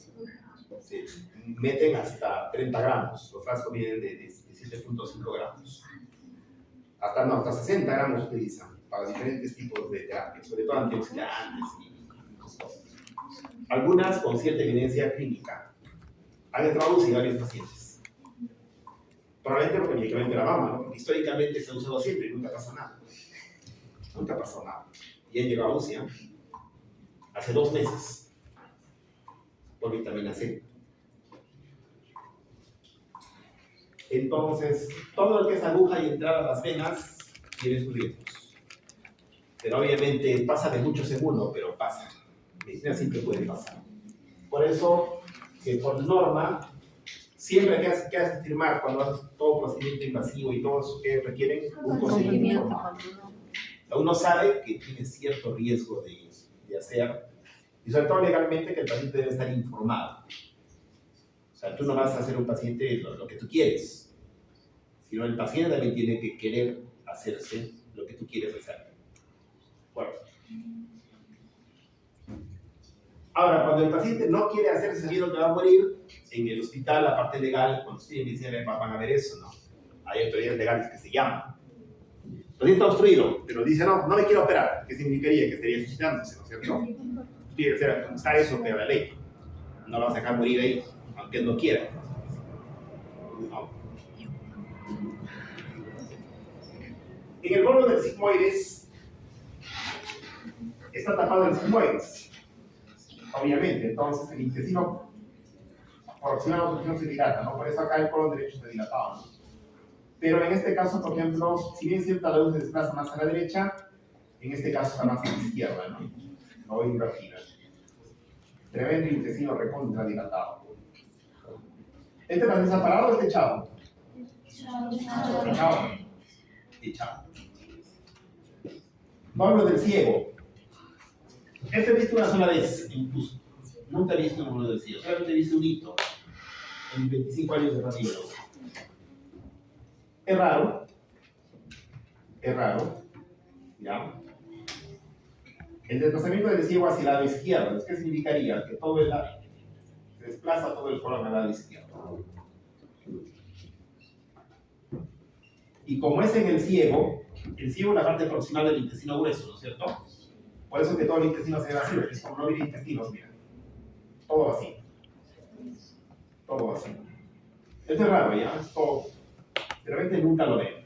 Se meten hasta 30 gramos, los frascos vienen de 7.5 gramos. Hasta 60 gramos se utilizan para diferentes tipos de terapias, sobre todo antioxidantes y cosas. Algunas con cierta evidencia clínica. Han entrado UCI varios pacientes. Probablemente porque el medicamento era mama, ¿no? Porque históricamente se ha usado siempre y nunca pasó nada. Nunca pasó nada. Y han llegado a UCI hace 2 meses por vitamina C. Entonces, todo lo que es aguja y entrar a las venas tiene sus riesgos. Pero obviamente pasa de muchos en uno, pero pasa. Medicina siempre puede pasar. Por eso, que por norma, siempre que haces firmar cuando haces todo procedimiento invasivo y todo eso que requieren un consentimiento informado. Uno sabe que tiene cierto riesgo de hacer, y sobre todo legalmente que el paciente debe estar informado. O sea, tú no vas a hacer un paciente lo que tú quieres, sino el paciente también tiene que querer hacerse lo que tú quieres hacer. Bueno. Ahora, cuando el paciente no quiere hacerse sabiendo que va a morir, en el hospital, la parte legal, cuando estoy en medicina van a ver eso, ¿no? Hay autoridades legales que se llaman. El paciente está obstruido, pero dice, no me quiero operar, ¿qué significaría? Que estaría suicidándose, ¿no es cierto? Tiene que ser, está eso, pero la ley. No lo vas a dejar morir ahí, aunque él no quiera. ¿No? En el bolo del sigmoides está tapado el sigmoides. Obviamente, entonces el intestino proximal no se dilata, ¿no? Por eso acá el colon derecho está dilatado, ¿no? Pero en este caso, por ejemplo, si bien cierta la luz se desplaza más a la derecha, en este caso está más a la izquierda, ¿no? No voy invertida. Tremendo intestino recontra dilatado. ¿Este paciente está parado o está echado? Echado. Vamos del ciego. Este he visto una sola vez en Cusco. Nunca he visto un bolo del ciego. Solamente he visto un hito en mis 25 años de radiólogo. Es raro. ¿Ya? El desplazamiento del ciego hacia el lado izquierdo. ¿Qué significaría? Que todo se desplaza todo el colon al lado izquierdo. Y como es en el ciego es la parte proximal del intestino grueso, ¿no es cierto? Por eso que todo el intestino se ve vacío, es como no hubiera intestinos, mira. Todo vacío. Todo vacío. Esto es raro, ¿ya? Esto, de repente nunca lo veo.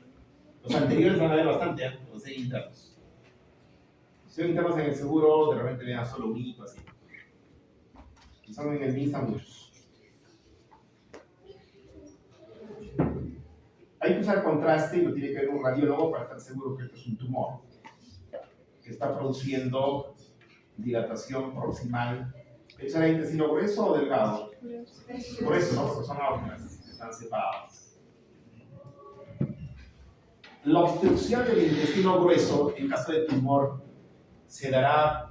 Los anteriores van a ver bastante, ¿eh? Los 6 internos. Si son internos en el seguro, de repente vean solo un hito, así. Y son en el MINSA muchos. Hay que usar contraste y lo tiene que ver un radiólogo para estar seguro que esto es un tumor que está produciendo dilatación proximal. ¿Es el intestino grueso o delgado? Grueso, ¿no? Porque son órganos, están separados. La obstrucción del intestino grueso, en caso de tumor, será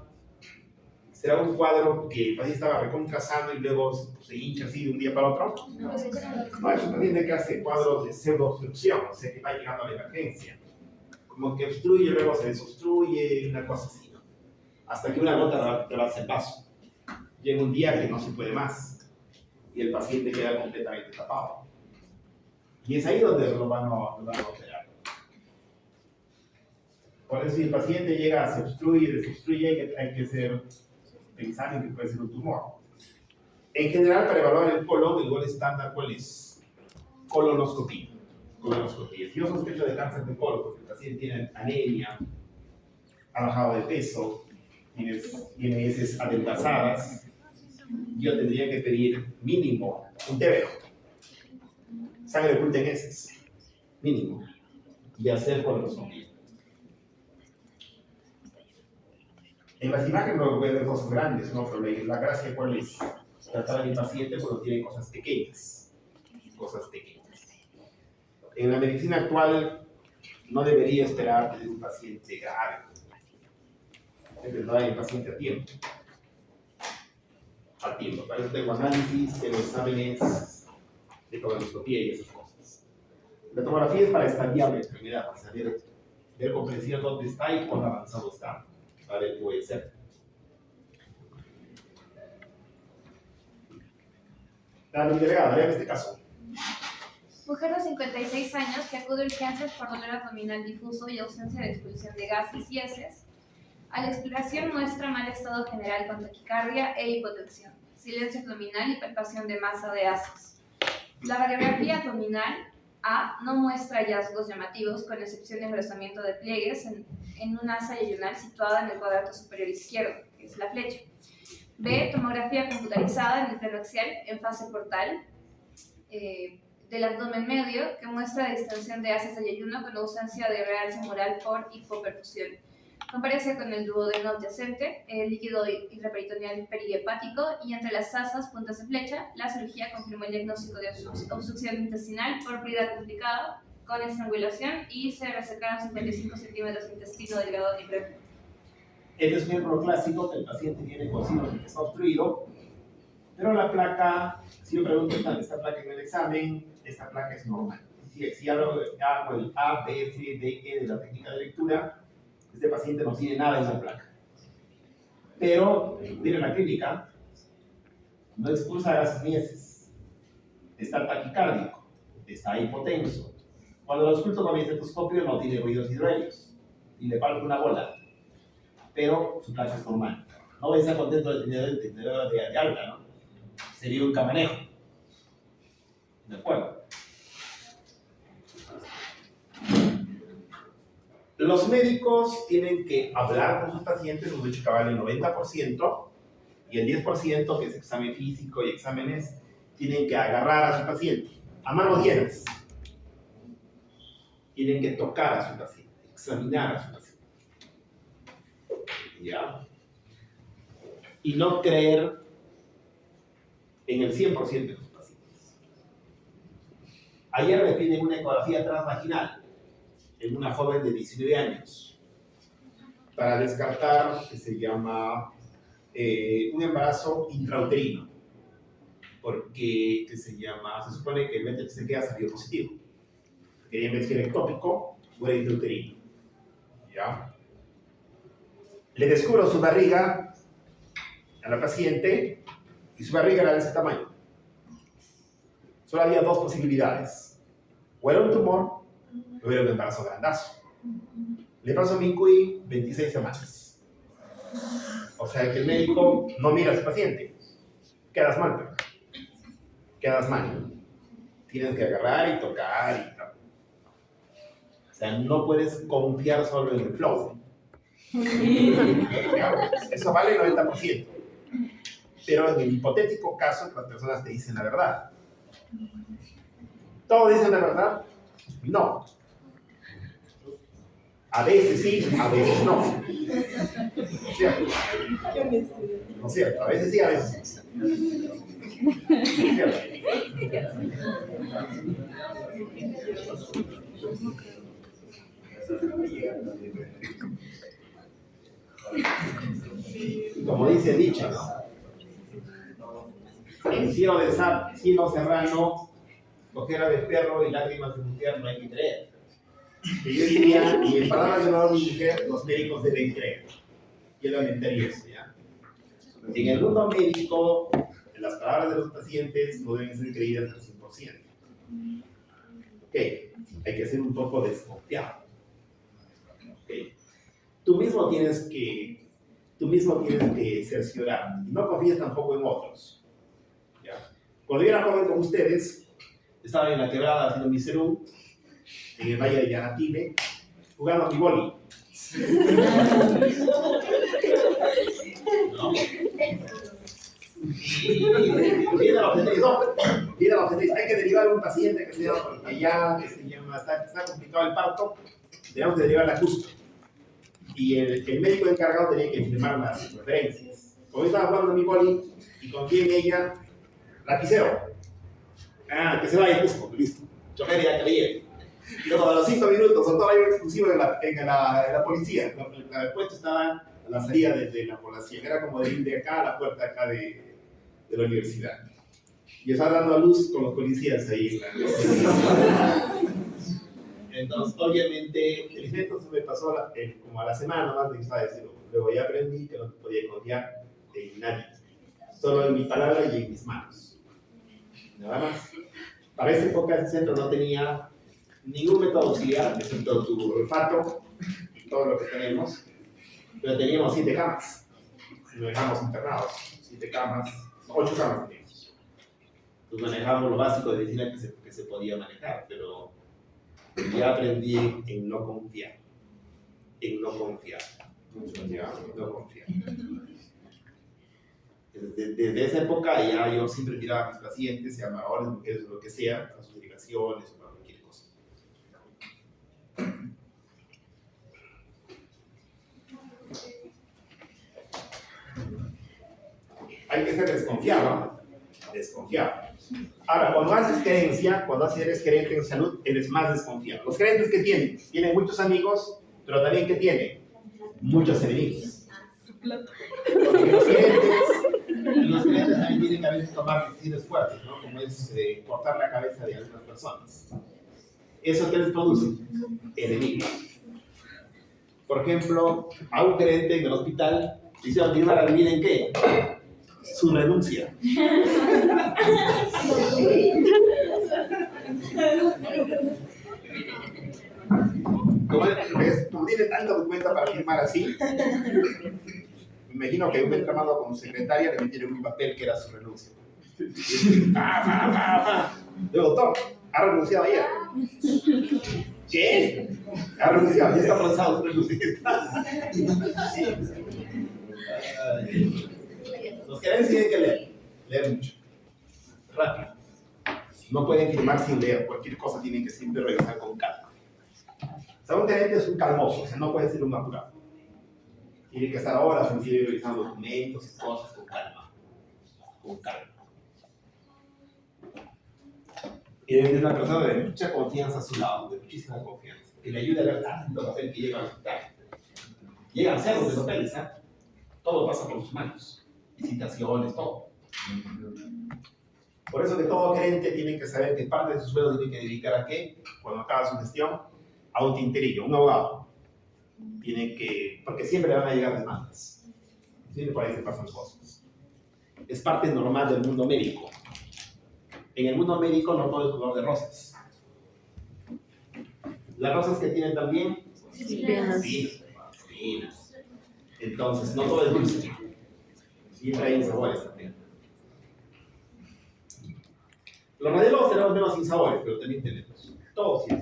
un cuadro que el paciente estaba recontrasando y luego se hincha así de un día para otro. No, es un paciente que hace cuadros de pseudoobstrucción, o sea que va llegando a la emergencia. Como que obstruye, luego se desobstruye, una cosa así, ¿no? Hasta que una gota rebasa el vaso. Llega un día que no se puede más y el paciente queda completamente tapado. Y es ahí donde lo van a operar. Por eso si el paciente llega, se obstruye, hay que hacer el examen que puede ser un tumor. En general, para evaluar el colon, el gol estándar, ¿cuál es? Colonoscopía. Colonoscopía. Si yo sospecho de cáncer de colon, porque el paciente tiene anemia, ha bajado de peso, tiene heces adelgazadas, yo tendría que pedir mínimo un TBO, sangre oculta en heces, mínimo, y hacer colonoscopia. En las imágenes no puede ver cosas grandes, ¿no? Pero la gracia, ¿cuál es? Tratar a mi paciente cuando tiene cosas pequeñas. Cosas pequeñas. En la medicina actual no debería esperar tener un paciente grave. Debe dar el paciente a tiempo. A tiempo. Para eso tengo análisis, tengo exámenes de colonoscopía y esas cosas. La tomografía es para estadiar la enfermedad, para saber, ver con precisión dónde está y cuán avanzado está. Para ver qué voy a hacer. La delegada, vean este caso. Mujer de 56 años que acude a urgencias por dolor abdominal difuso y ausencia de expulsión de gases y heces. A la exploración muestra mal estado general con taquicardia e hipotensión, silencio abdominal y palpación de masa de haces. La radiografía abdominal A no muestra hallazgos llamativos, con excepción de engrosamiento de pliegues en una asa yeyunal situada en el cuadrante superior izquierdo, que es la flecha. B, tomografía computarizada en el plano axial en fase portal del abdomen medio, que muestra distensión de haces de yeyuno con ausencia de realce mural por hipoperfusión. Compárese con el duodeno adyacente, el líquido intraperitoneal perihepático y entre las asas puntas de flecha. La cirugía confirmó el diagnóstico de obstrucción intestinal por brida complicada con estrangulación y se resecaron 55 centímetros de intestino delgado y breve. Este es un ejemplo clásico que el paciente tiene consigo que está obstruido, pero la placa, si yo pregunto, esta placa en el examen, esta placa es normal. Si hago el A, B, C, D, E de la técnica de lectura, este paciente no tiene nada en esa placa. Pero, viene la clínica, no expulsa gases ni heces, está taquicárdico, está hipotenso. Cuando lo ausculto con mi estetoscopio no tiene ruidos hidrohelios y le palpo una bola, pero su placa es normal. No voy a estar contento de tener el tenedor de alta, ¿no? Sería un camanejo. ¿De acuerdo? Los médicos tienen que hablar con sus pacientes, hemos dicho que vale el 90%, y el 10%, que es examen físico y exámenes, tienen que agarrar a su paciente, a manos llenas. Tienen que tocar a su paciente, examinar a su paciente. ¿Ya? Y no creer en el 100% de sus pacientes. Ayer me piden una ecografía transvaginal en una joven de 19 años para descartar que se llama un embarazo intrauterino, porque se supone que el BTCG ha salido positivo. Querían ver si era ectópico o era intrauterino. ¿Ya? Le descubro su barriga a la paciente y su barriga era de ese tamaño. Solo había dos posibilidades: o era un tumor o era un embarazo grandazo. Le paso mi QI 26 semanas. O sea que el médico no mira a su paciente. Quedas mal, pero. Quedas mal. Tienes que agarrar y tocar y tal. O sea, no puedes confiar solo en el flow. Eso vale el 90%. Pero en el hipotético caso, las personas te dicen la verdad. ¿Todos dicen la verdad? No. A veces sí, a veces no. ¿No es cierto? ¿No es cierto? A veces sí, a veces no. ¿No es cierto? Como dice el dicho, ¿no? En cielo serrano, cojera de perro y lágrimas de mujer no hay que creer. Que yo diría, y en palabras de una mujer, los médicos deben creer. Yo lamentaría eso, ¿ya? En el mundo médico, en las palabras de los pacientes no deben ser creídas al 100%. Ok, hay que ser un poco desconfiado. Okay. Tú mismo tienes que cerciorar. No confíes tampoco en otros. ¿Ya? Cuando yo era joven con ustedes, estaba en la quebrada haciendo mi serú, en el valle de Yanatile, jugando a mi boli. ¿No? Y viene la obstetriz, hay que derivar a un paciente que está complicado el parto, tenemos que derivarla justo. Y el médico encargado tenía que firmar las referencias. Como yo estaba jugando a mi boli y confié en ella, la piseo. Que se vaya justo, listo. Chofer ya que le lleve. Y luego a los 5 minutos, soltó la llave exclusiva en la policía. El puesto estaba a la salida de la población. Era como de ir de acá a la puerta acá de la universidad. Y estaba dando a luz con los policías ahí. Entonces, obviamente, felizmente se me pasó como a la semana nomás de que estaba diciendo. Luego ya aprendí que no podía confiar en nadie. Solo en mi palabra y en mis manos. Nada más. Para esa época ese centro no tenía ningún método auxiliar, excepto tu olfato y todo lo que tenemos. Pero teníamos 7 camas. Nos dejamos internados. 7 camas, 8 camas teníamos. Entonces manejábamos lo básico de medicina que se podía manejar, pero ya aprendí en no confiar. En no confiar. No confiar. Desde esa época ya yo siempre miraba a mis pacientes, sean varones, mujeres o lo que sea, a sus derivaciones o para cualquier cosa. Hay que ser desconfiado, ¿no? Desconfiado. Ahora, cuando haces gerencia, eres gerente en salud, eres más desconfiado. Los gerentes que tienen muchos amigos, pero también que tienen muchos enemigos. Porque los gerentes también tienen que a veces tomar decisiones fuertes, ¿no? Como es cortar la cabeza de algunas personas. ¿Eso qué les produce? Enemigos. Por ejemplo, a un gerente en el hospital le hicieron firmar, adivinen qué, su renuncia. Como tiene tanto documento para firmar así, me imagino que un entramado con secretaria le metieron un papel que era su renuncia. Doctor, ¿ha renunciado ayer? ¿Qué? ¿Ha renunciado? Ya está avanzado su renuncia. Los gerentes tienen que leer mucho, rápido. No pueden firmar sin leer, cualquier cosa tienen que siempre revisar con calma. O sea, un gerente es un calmoso, o sea, no puede ser un apurado. Tiene que estar horas revisando documentos y cosas con calma. Con calma. Y debe ser una persona de mucha confianza a su lado, de muchísima confianza, que le ayude a ver tanto papel que llega al hospital. Llegan cerros de papeles, ¿eh? Todo pasa por sus manos. Licitaciones, todo. Por eso que todo gerente tiene que saber que parte de su sueldo tiene que dedicar a qué, cuando acaba su gestión, a un tinterillo, un abogado. Tiene que, porque siempre le van a llegar demandas. Siempre por ahí se pasan cosas. Es parte normal del mundo médico. En el mundo médico no todo es color de rosas. Las rosas que tienen también espinas. Entonces, no todo es dulce. Siempre hay insabores también. Los radiólogos tenemos menos insabores, pero también tenemos. Todos sí.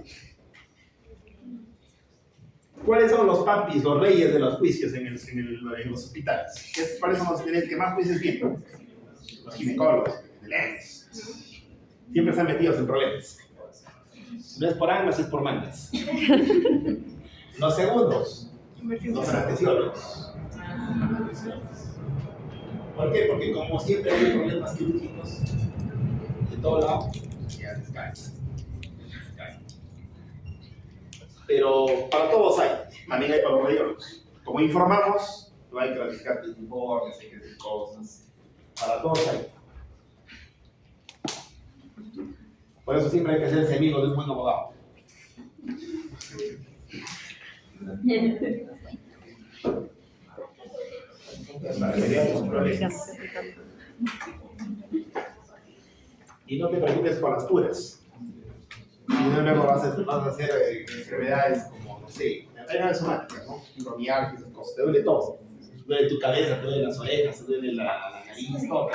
¿Cuáles son los papis, los reyes de los juicios en los hospitales? ¿Cuáles son los que más juicios tienen? Los ginecólogos, los lentes. Siempre están metidos en problemas. No es por angas, es por mangas. Los segundos, los anestesiólogos. ¿Por qué? Porque como siempre hay problemas quirúrgicos de todo lado, ya les caen. Pero para todos hay, también hay para los radiólogos. Como informamos, no hay que clasificar informes, hay que hacer cosas. Para todos hay. Por eso siempre hay que ser amigo de un buen abogado. Para que vean los problemas. Y no te preocupes por las puras. Si no, luego vas a hacer enfermedades como, no sé, enfermedades somáticas, ¿no? Fibromialgia, esas cosas, te duele todo. Te duele tu cabeza, te duele las orejas, te duele la nariz, todo.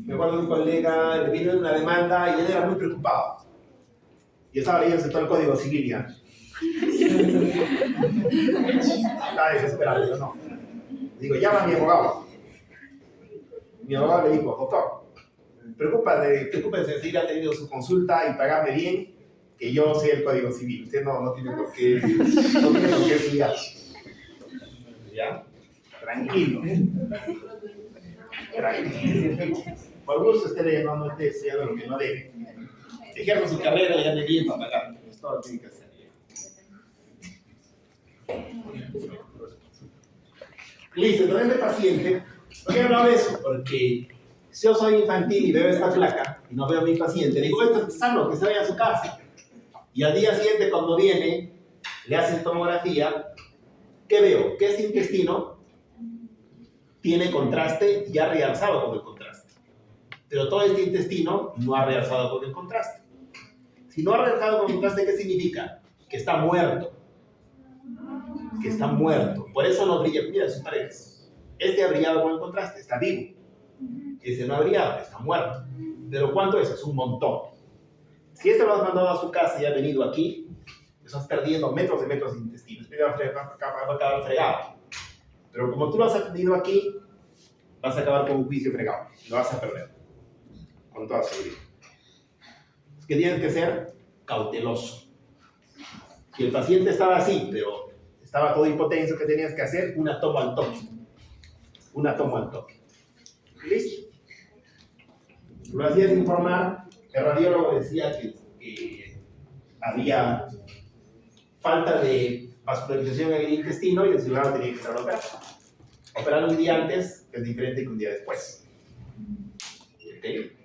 Me acuerdo de un colega, le vino una demanda y él era muy preocupado. Y estaba leyendo todo el Código Civil ya. Estaba desesperado, yo no. Digo, llama a mi abogado. Mi abogado le dijo, doctor, preocúpese de seguir atendiendo su consulta y pagarme bien, que yo sé el Código Civil. Usted no tiene por qué estudiar. ¿Ya? Tranquilo. Por gusto esté no esté estudiando lo que no debe. Ejerza su carrera y ande bien para pagar. Es todo lo que tiene que hacer. Listo, entonces este paciente, ¿por qué hablo de eso? Porque si yo soy infantil y veo esta placa y no veo a mi paciente, digo, esto es sano, que se vaya a su casa. Y al día siguiente, cuando viene, le hacen tomografía, ¿qué veo? Que este intestino tiene contraste y ha realzado con el contraste. Pero todo este intestino no ha realzado con el contraste. Si no ha realzado con el contraste, ¿qué significa? Que está muerto. Que está muerto. Por eso no brilla. Mira sus paredes. Este ha brillado con el contraste, está vivo. Ese no ha brillado, está muerto. Pero ¿cuánto es? Es un montón. Si este lo has mandado a su casa y ha venido aquí, estás perdiendo metros de intestino. Va a acabar fregado. Pero como tú lo has atendido aquí, vas a acabar con un juicio fregado. Lo vas a perder. Con toda seguridad. Es que tienes que ser cauteloso. Si el paciente estaba así, pero estaba todo hipotenso, ¿qué tenías que hacer? Una toma al toque. Una toma al toque. ¿Listo? Lo hacías informar. El radiólogo decía que había falta de vascularización en el intestino y el cirujano tenía que estar operado. Operar un día antes es diferente que un día después. ¿Okay?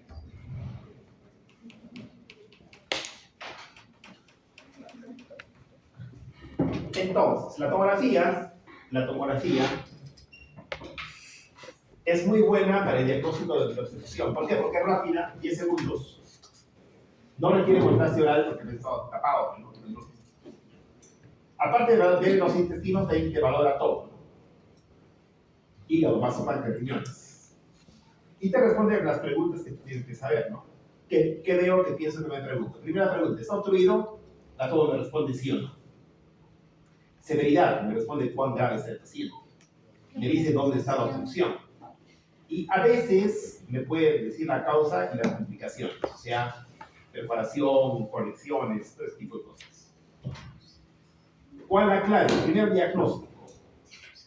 Entonces, la tomografía es muy buena para el diagnóstico de la obstrucción. ¿Por qué? Porque es rápida, 10 segundos. No requiere contraste oral porque está tapado, ¿no? Aparte de ver los intestinos, también te valora todo. Hígado, vaso, páncreas, riñones. Y te responde las preguntas que tienes que saber, ¿no? ¿Qué veo que pienso que me pregunto? Primera pregunta, ¿está obstruido? La todo me responde sí o no. Severidad, me responde cuán grave está el paciente. Me dice dónde está la obstrucción. Y a veces me puede decir la causa y las complicaciones, o sea, perforación, conexiones, todo ese tipo de cosas. ¿Cuál es la clave? El primer diagnóstico.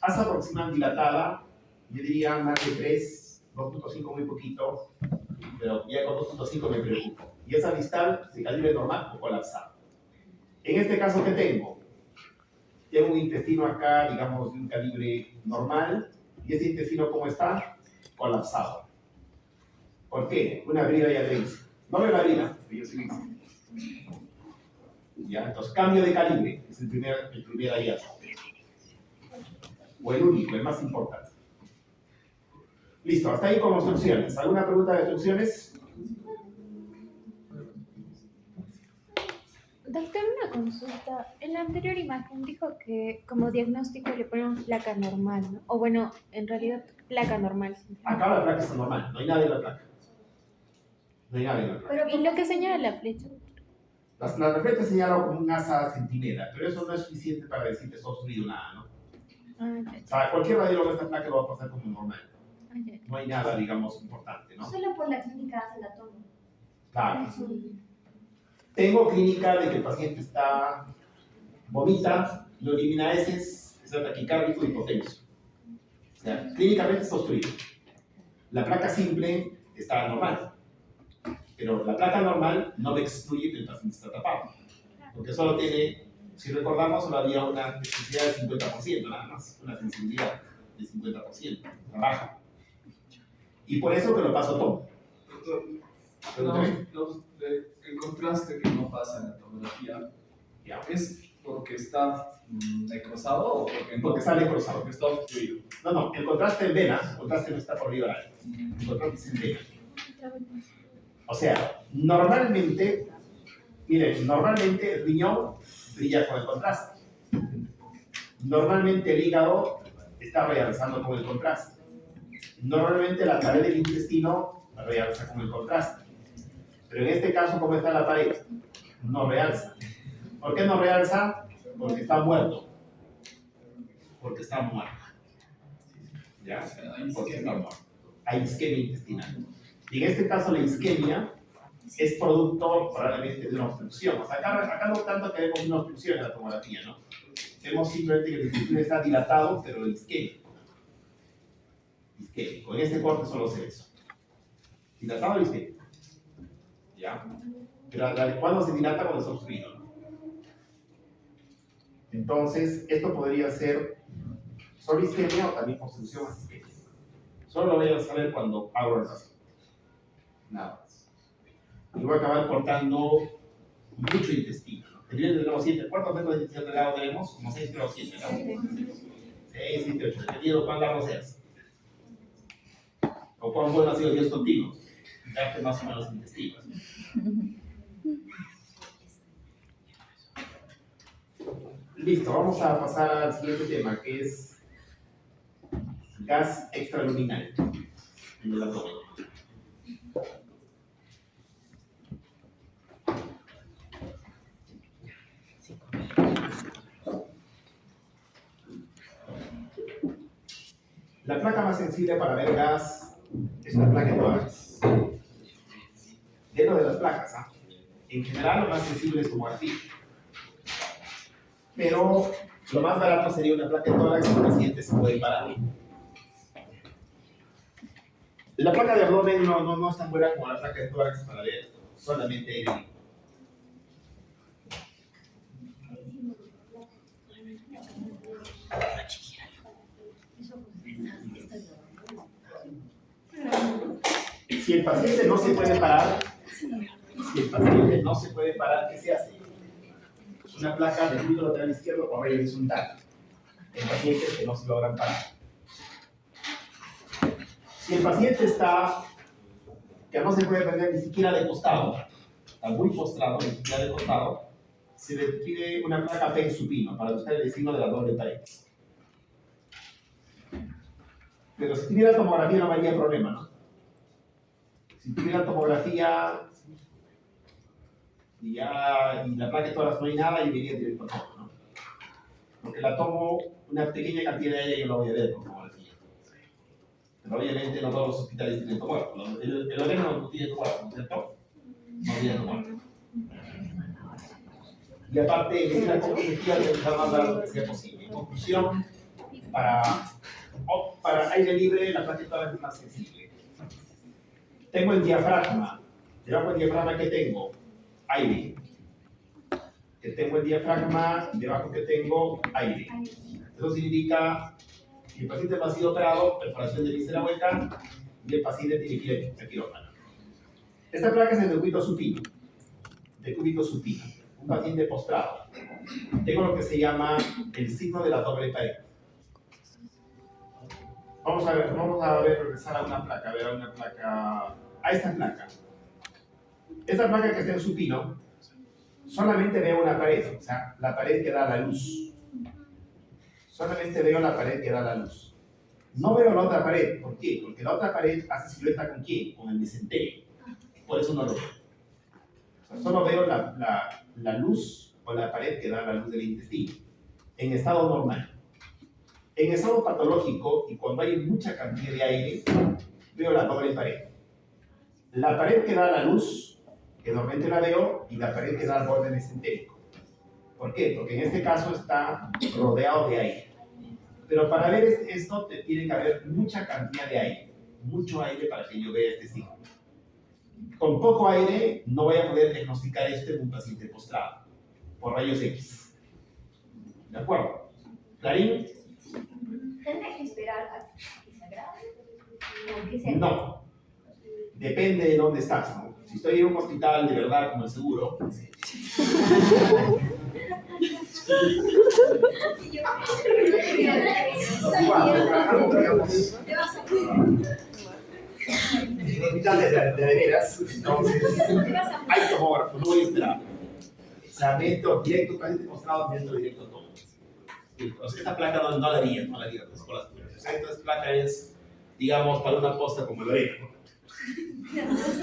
Asa proximal dilatada, yo diría más de 3, 2.5 muy poquito, pero ya con 2.5 me preocupo. Y esa distal, de calibre normal o colapsado. En este caso, ¿qué tengo? Tengo un intestino acá, digamos, de un calibre normal, y ese intestino, ¿cómo está? Colapsado. ¿Por qué? Una briga ya le hice. No me la briga, pero yo sí lo hice. Ya, entonces, cambio de calibre, es el primer hallazgo. O el único, el más importante. Listo, hasta ahí con obstrucciones. ¿Alguna pregunta de obstrucciones? Doctor, una consulta. En la anterior imagen dijo que como diagnóstico le ponen placa normal, ¿no? O bueno, en realidad placa normal. Acá la placa está normal, no hay nada en la placa. No hay nada en la placa. Pero, ¿y lo que señala la flecha? La flecha señala como un asa centinela, pero eso no es suficiente para decir que está obstruido nada, ¿no? O sea, cualquier radiólogo de esta placa lo va a pasar como normal. No hay nada, digamos, importante, ¿no? Solo por la clínica hace la toma. Claro. Tengo clínica de que el paciente vomita, no elimina heces, está taquicárdico y hipotenso. O sea, clínicamente está obstruido. La placa simple está normal, pero la placa normal no me excluye que el paciente está tapado, porque solo tiene, si recordamos, solo había una sensibilidad de 50%, nada más, una sensibilidad de 50%, baja. Y por eso que lo paso todo. El contraste que no pasa en la tomografía es ¿Porque está necrosado o porque Porque sale cruzado. Porque está obstruido. No, el contraste en venas, el contraste no está por arriba del área. El contraste es en venas. O sea, normalmente, miren, normalmente el riñón brilla con el contraste. Normalmente el hígado está realzando con el contraste. Normalmente la pared del intestino realza con el contraste. Pero en este caso, ¿cómo está la pared? No realza. ¿Por qué no realza? Porque está muerto. Porque está muerto. ¿Ya? Porque está muerto. Hay isquemia intestinal. Y en este caso la isquemia es producto probablemente de una obstrucción. O sea, acá no tanto que vemos una obstrucción en la tomografía, ¿no? Vemos simplemente que el intestino está dilatado, pero isquémico. Isquémico. En este corte solo se ve eso. Dilatado y isquémico. ¿Ya? Pero ¿cuándo se dilata? Cuando está obstruido, ¿no? Entonces, esto podría ser solo isquemia o también obstrucción más isquemia. Solo lo voy a saber cuando abro el paciente. Nada más. Y voy a acabar cortando mucho intestino, ¿no? El nivel del grado 7, ¿cuántos metros de intestino delgado tenemos? Como 6 grados 7, ¿no? 6, 7, 8, dependiendo cuán largo seas. O cuán bueno ha sido Dios contigo. Darte más o menos intestinos. Listo, vamos a pasar al siguiente tema, que es gas extraluminal en el abdomen. La placa más sensible para ver gas es la placa de tórax. Dentro de las placas, ¿ah? En general, lo más sensible es tomografía. Pero lo más barato sería una placa de tórax y el paciente se puede parar. La placa de abdomen no es tan buena como la placa de tórax para ver solamente aire libre. Si el paciente no se puede parar, ¿qué se hace? Una placa del glúteo lateral izquierdo o raya horizontal en pacientes que no se logran parar. Si el paciente está, que no se puede prender ni siquiera de costado, está muy postrado, ni siquiera de costado, se le pide una placa PEN supino para buscar el signo de la doble pared. Pero si tuviera tomografía no habría problema, ¿no? Si tuviera tomografía y la placa de tórax no hay nada, yo iría directo a tomo, ¿no? Porque la tomo una pequeña cantidad de ella y yo la voy a ver con tomografía. Pero obviamente no todos los hospitales tienen tomógrafo. El Oreno no tiene tomógrafo, ¿no es cierto? No tiene tomógrafo. Y aparte, es la tecnología de dejar más barato que sea posible. En conclusión, para aire libre, la placa de tórax es más sensible. Tengo el diafragma. Debajo del diafragma que tengo aire. Que tengo el diafragma, debajo que tengo aire. Eso significa que el paciente no ha sido operado, perforación de víscera hueca, y el paciente tiene que ir al quirófano. Esta placa es el decúbito supino. Decúbito supino. Un paciente postrado. Tengo lo que se llama el signo de la doble pared. Vamos a ver, regresar a una placa, a esta placa. Esta placa que está en supino, solamente veo una pared, o sea, la pared que da la luz. Solamente veo la pared que da la luz. No veo la otra pared, ¿por qué? Porque la otra pared hace silueta con quién, con el mesenterio. Por eso no lo veo. O sea, solo veo la luz o la pared que da la luz del intestino, en estado normal. En estado patológico, y cuando hay mucha cantidad de aire, veo la doble pared. La pared que da la luz, que normalmente la veo, y la pared que da el borde mesentérico. ¿Por qué? Porque en este caso está rodeado de aire. Pero para ver esto, tiene que haber mucha cantidad de aire. Mucho aire para que yo vea este signo. Con poco aire, no voy a poder diagnosticar esto en un paciente postrado, por rayos X. ¿De acuerdo? ¿Clarín? ¿Tendré que esperar a que se agrave? ¿O que se No. Depende de dónde estás, ¿no? Si estoy en un hospital de verdad como el seguro, en hospitales de veras, entonces hay tomógrafo, no voy a esperar. O sea, meto directo, casi demostrado, meto directo todo. Entonces, esta placa no la haría, pues, por las puras. O sea, esta placa es, digamos, para una posta como el orégano.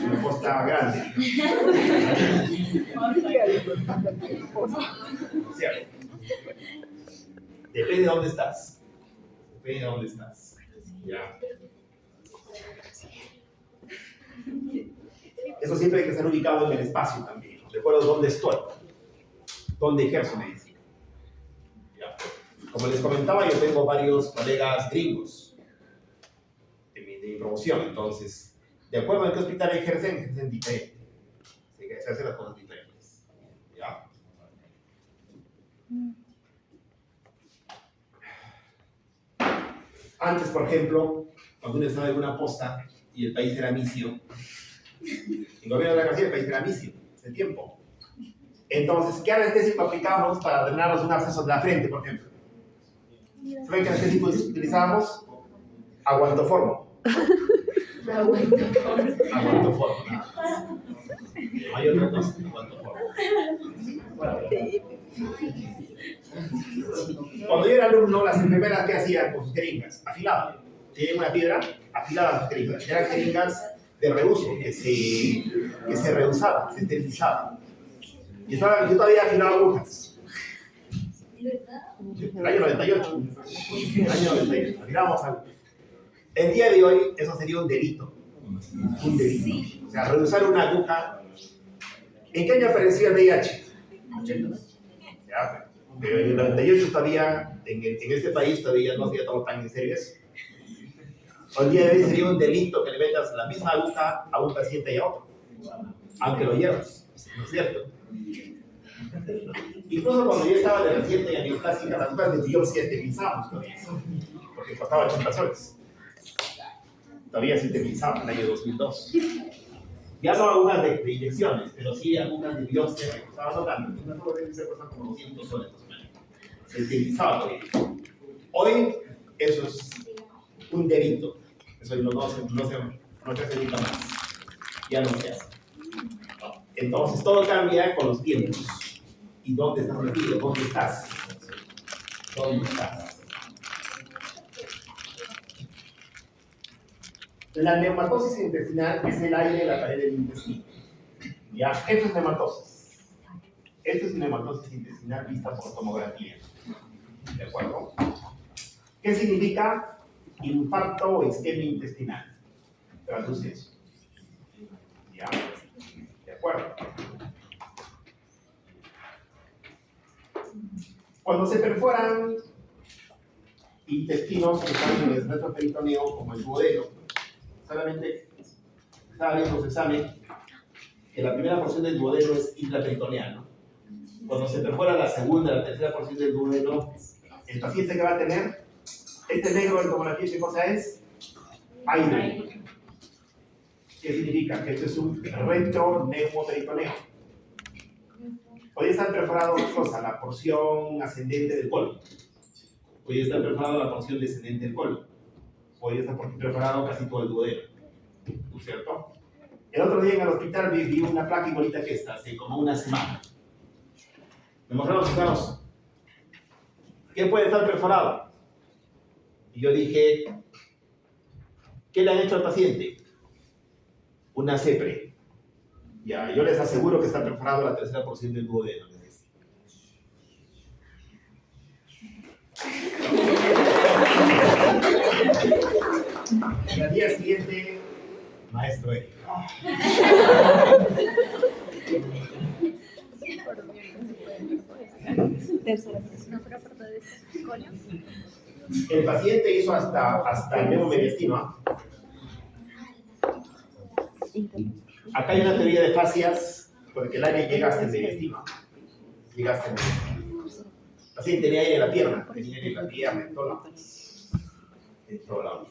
Una posta grande. ¿Cierto? Depende de dónde estás. Depende de dónde estás. Ya. Eso siempre hay que estar ubicado en el espacio también. Recuerdo dónde estoy. Dónde ejerzo medicina. Ya. Como les comentaba, yo tengo varios colegas gringos de mi promoción. Entonces, de acuerdo en qué hospital ejercen diferente. Así que se hacen las cosas diferentes. ¿Ya? Antes, por ejemplo, cuando uno estaba en una posta y el país era misio, el gobierno de la García, el país era misio, hace tiempo. Entonces, ¿qué anestésico aplicábamos para drenarnos un absceso de la frente, por ejemplo? ¿Saben qué anestésico utilizábamos? Aguantoformo. Aguantoformo, nada más. No hay otra cosa, aguantoformo. Bueno, cuando yo era alumno, las enfermeras, ¿qué hacían con sus jeringas? Afilaban. Tenían una piedra, afilaban sus jeringas. Eran jeringas de reuso, que se reusaban, se esterilizaban. Y yo todavía afilaba agujas. El año 98. El año 98. Afilábamos agujas. El día de hoy, eso sería un delito. Un delito. O sea, reusar una aguja. ¿En qué año apareció el VIH? 80. Ya, pero en el 98 todavía, en este país todavía no se había tomado tan en serio eso. Hoy día de hoy sería un delito que le vendas la misma aguja a un paciente y a otro, aunque lo llevas, ¿no es cierto? Incluso cuando yo estaba de reciente en angioplásica, las agujas de biopsia estabilizábamos todavía, porque costaba 80 soles. Todavía se estabilizaba en el año 2002. Ya no agujas de inyecciones, pero sí agujas de biopsia que costaban no tanto. Una aguja de biopsia cuesta como 200 soles más o menos. Se utilizaba todavía. Hoy eso es un delito. Eso no se hace nunca más. Ya no se hace. Entonces todo cambia con los tiempos. ¿Y dónde estás metido? ¿Dónde estás? ¿Dónde estás? La neumatosis intestinal es el aire de la pared del intestino. ¿Ya? Esto es neumatosis. Esto es neumatosis intestinal vista por tomografía. ¿De acuerdo? ¿Qué significa infarto o isquemia intestinal? Traduce eso. ¿Ya? ¿De acuerdo? Cuando se perforan intestinos que están en el retroperitoneo, como el duodeno, solamente estaba viendo los exámenes que la primera porción del duodeno es intraperitoneal, ¿no? Cuando se perfora la segunda, la tercera porción del duodeno, el paciente que va a tener, este negro en tomografía, ¿qué cosa es? Aire. ¿Qué significa? Que esto es un retroneuroperitoneo. Hoy está perforado dos cosas, la porción ascendente del colon. Hoy está perforado la porción descendente del colon. Hoy está perforado casi todo el duodeno. ¿No es cierto? El otro día en el hospital vi una placa igualita que esta, hace como una semana. Me mostraron los ciudadanos. ¿Qué puede estar perforado? Y yo dije, ¿qué le han hecho al paciente? Una CEPRE. Ya, yo les aseguro que está perforado la tercera porción del duodeno. Y al día siguiente, maestro Eric. El paciente hizo hasta el neumomediastino. Acá hay una teoría de fascias, porque el aire llega hasta el mediastino. Llega hasta el mediastino. El paciente tenía aire en la pierna, tenía aire en la pierna, en todo lado. En todo lado.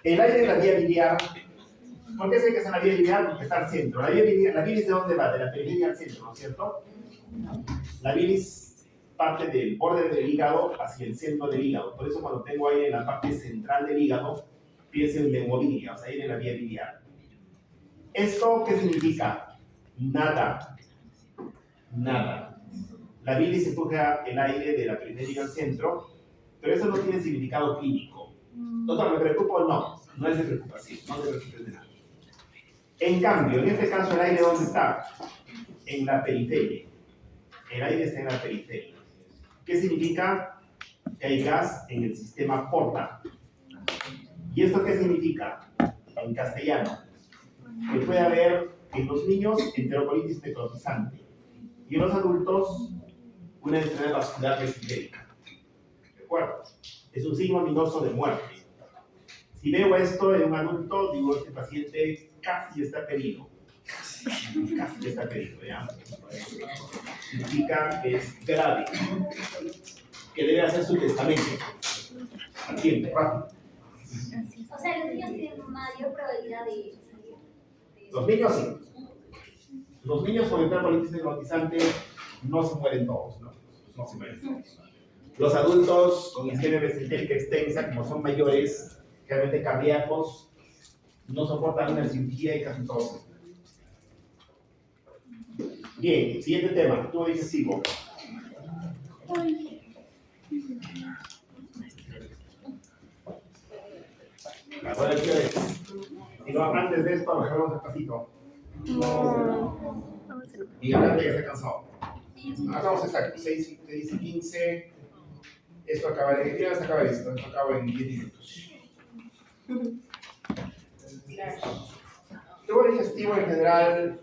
El aire de la vía biliar, ¿por qué sé que es en la vía biliar? Porque está al centro. La bilis ¿de dónde va? De la periferia al centro, ¿no es cierto? La bilis parte del borde del hígado hacia el centro del hígado. Por eso cuando tengo aire en la parte central del hígado, piensen en neumobilia, o sea, aire en la vía biliar. ¿Esto qué significa? Nada. Nada. La bilis empuja el aire de la periferia al centro, pero eso no tiene significado clínico. Doctor, ¿me preocupo? No es de preocupación, no te preocupes de nada. En cambio, en este caso, ¿el aire dónde está? En la periferia. El aire está en la periferia. ¿Qué significa? Que hay gas en el sistema porta. ¿Y esto qué significa? En castellano, que puede haber en los niños enterocolitis necrotizante y en los adultos una enfermedad vascular mesentérica. ¿De acuerdo? Es un signo ominoso de muerte. Si veo esto en un adulto, digo, este paciente casi está querido. Casi está querido, ¿ya? Significa que es grave, que debe hacer su testamento. A tiempo, rápido. O sea, los niños tienen mayor probabilidad de salir. Los niños sí. Los niños con enterocolitis necrotizante no se mueren todos, ¿no? No se mueren todos. Los adultos con isquemia mesentérica extensa, como son mayores, realmente cardíacos, no soportan una cirugía y casi todos. Bien, siguiente tema, tubo digestivo. Ahora, ¿qué es? Y no, antes de esto, bajamos despacito. Y adelante, ya se cansó. Hagamos exacto, 6 y 15. Esto acaba de... ¿Qué hora acaba esto? Esto acaba en 10 minutos. Tubo digestivo en general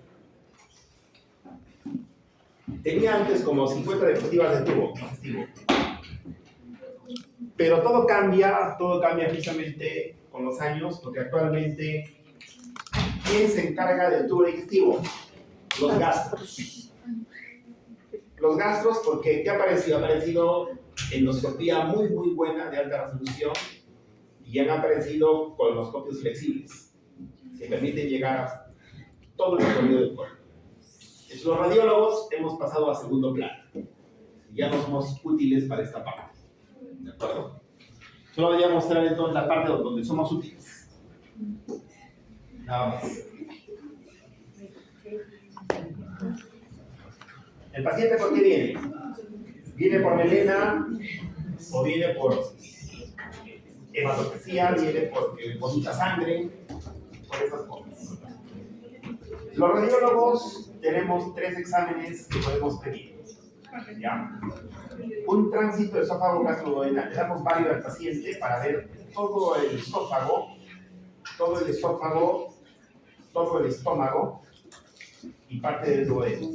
tenía antes como 50 diapositivas de tubo digestivo. Pero todo cambia precisamente con los años, porque actualmente, ¿quién se encarga del tubo digestivo? Los gastros. Los gastros, porque ¿qué ha aparecido? Ha aparecido endoscopía muy buena, de alta resolución, y han aparecido colonoscopios flexibles, que permiten llegar a todo el recorrido del cuerpo. Los radiólogos hemos pasado a segundo plano. Ya no somos útiles para esta parte. ¿De acuerdo? Solo voy a mostrar entonces la parte donde somos útiles. Nada más. ¿El paciente por qué viene? ¿Viene por melena o viene por hematopesía? ¿Viene porque vomita sangre? Por esas cosas. Los radiólogos tenemos 3 exámenes que podemos pedir. ¿Ya? Un tránsito de esófago gastroduodenal. Le damos varios al paciente para ver todo el estómago y parte del duodeno.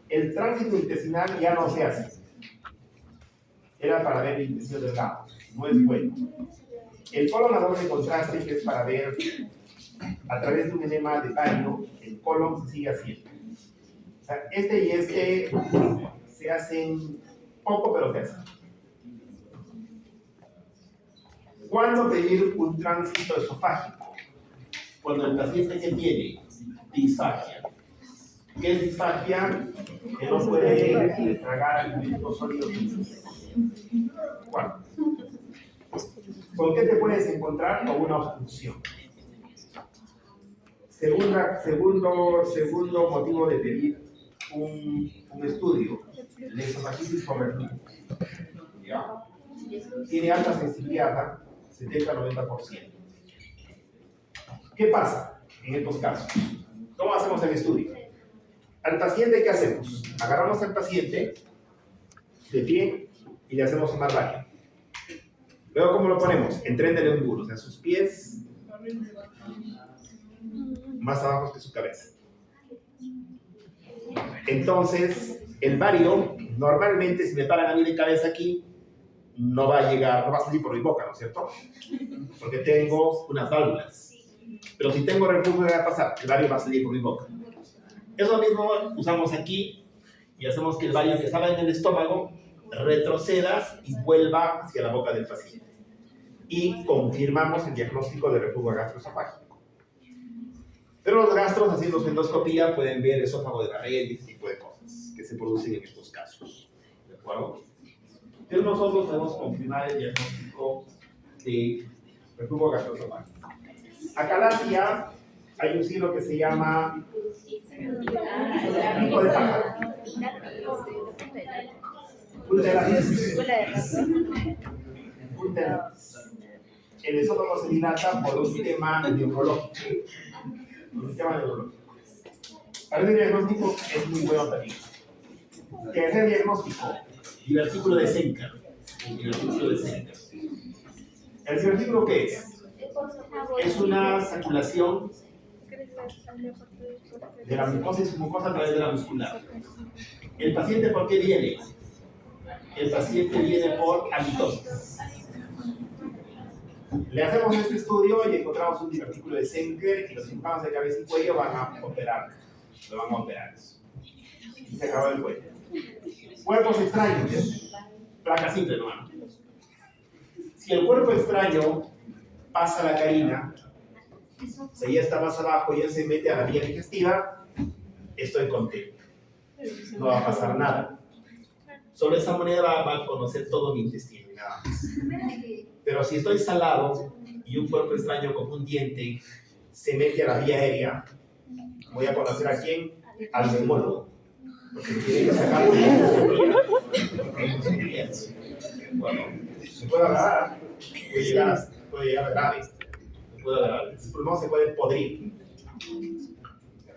El tránsito intestinal ya no se hace. Era para ver el intestino delgado. No es bueno. El colon a doble contraste, que es para ver a través de un enema de baño, el colon se sigue haciendo. O sea, este y este se hacen poco, pero se hacen. ¿Cuándo pedir un tránsito esofágico? Cuando el paciente que tiene disfagia. ¿Qué es disfagia? Que no puede tragar alimentos sólidos. ¿Cuándo? ¿Con qué te puedes encontrar? Con una obstrucción. Segundo motivo de pedir un estudio, la esofagitis por reflujo. ¿Ya? Tiene alta sensibilidad, 70-90%. ¿Qué pasa en estos casos? ¿Cómo hacemos el estudio? Al paciente, ¿qué hacemos? Agarramos al paciente de pie y le hacemos un barbario. Luego, ¿cómo lo ponemos? En tren de León, o sea, sus pies más abajo que su cabeza. Entonces, el vario, normalmente, si me paran a mí de cabeza aquí, no va a salir por mi boca, ¿no es cierto? Porque tengo unas válvulas. Pero si tengo reflujo, ¿qué va a pasar? El vario va a salir por mi boca. Eso mismo usamos aquí y hacemos que el vario que estaba en el estómago retroceda y vuelva hacia la boca del paciente. y confirmamos el diagnóstico de reflujo gastroesofágico. Pero los gastros haciendo su endoscopía pueden ver esófago de Barré y ese tipo de cosas que se producen en estos casos. ¿De acuerdo? Pero nosotros podemos confirmar el diagnóstico de reflujo gastroesofágico. Acá la tía hay un signo que se llama pico de pájaro. Ulteratis. Ulteratis. El esófago se dilata por un tema neurológico. Para el diagnóstico es muy bueno también. ¿Qué es el diagnóstico? Divertículo de Senker. El divertículo de Senker. ¿El divertículo qué es? Es una circulación de la mucosa y submucosa a través de la muscular. ¿El paciente por qué viene? El paciente viene por halitosis. Le hacemos este estudio y encontramos un divertículo de Senker y los cirujanos de cabeza y cuello van a operar. Lo van a operar. Y se acabó el cuello. Cuerpos extraños. Placa simple, ¿no? Si el cuerpo extraño pasa la carina, si ya está más abajo y ya se mete a la vía digestiva, estoy contento. No va a pasar nada. Solo esa manera va a conocer todo mi intestino y nada más. Pero si estoy salado y un cuerpo extraño como un diente se mete a la vía aérea, voy a conocer a quién, al neumólogo. Porque tiene que sacar bueno, se puede agarrar, puede llegar a grave. El pulmón se puede podrir.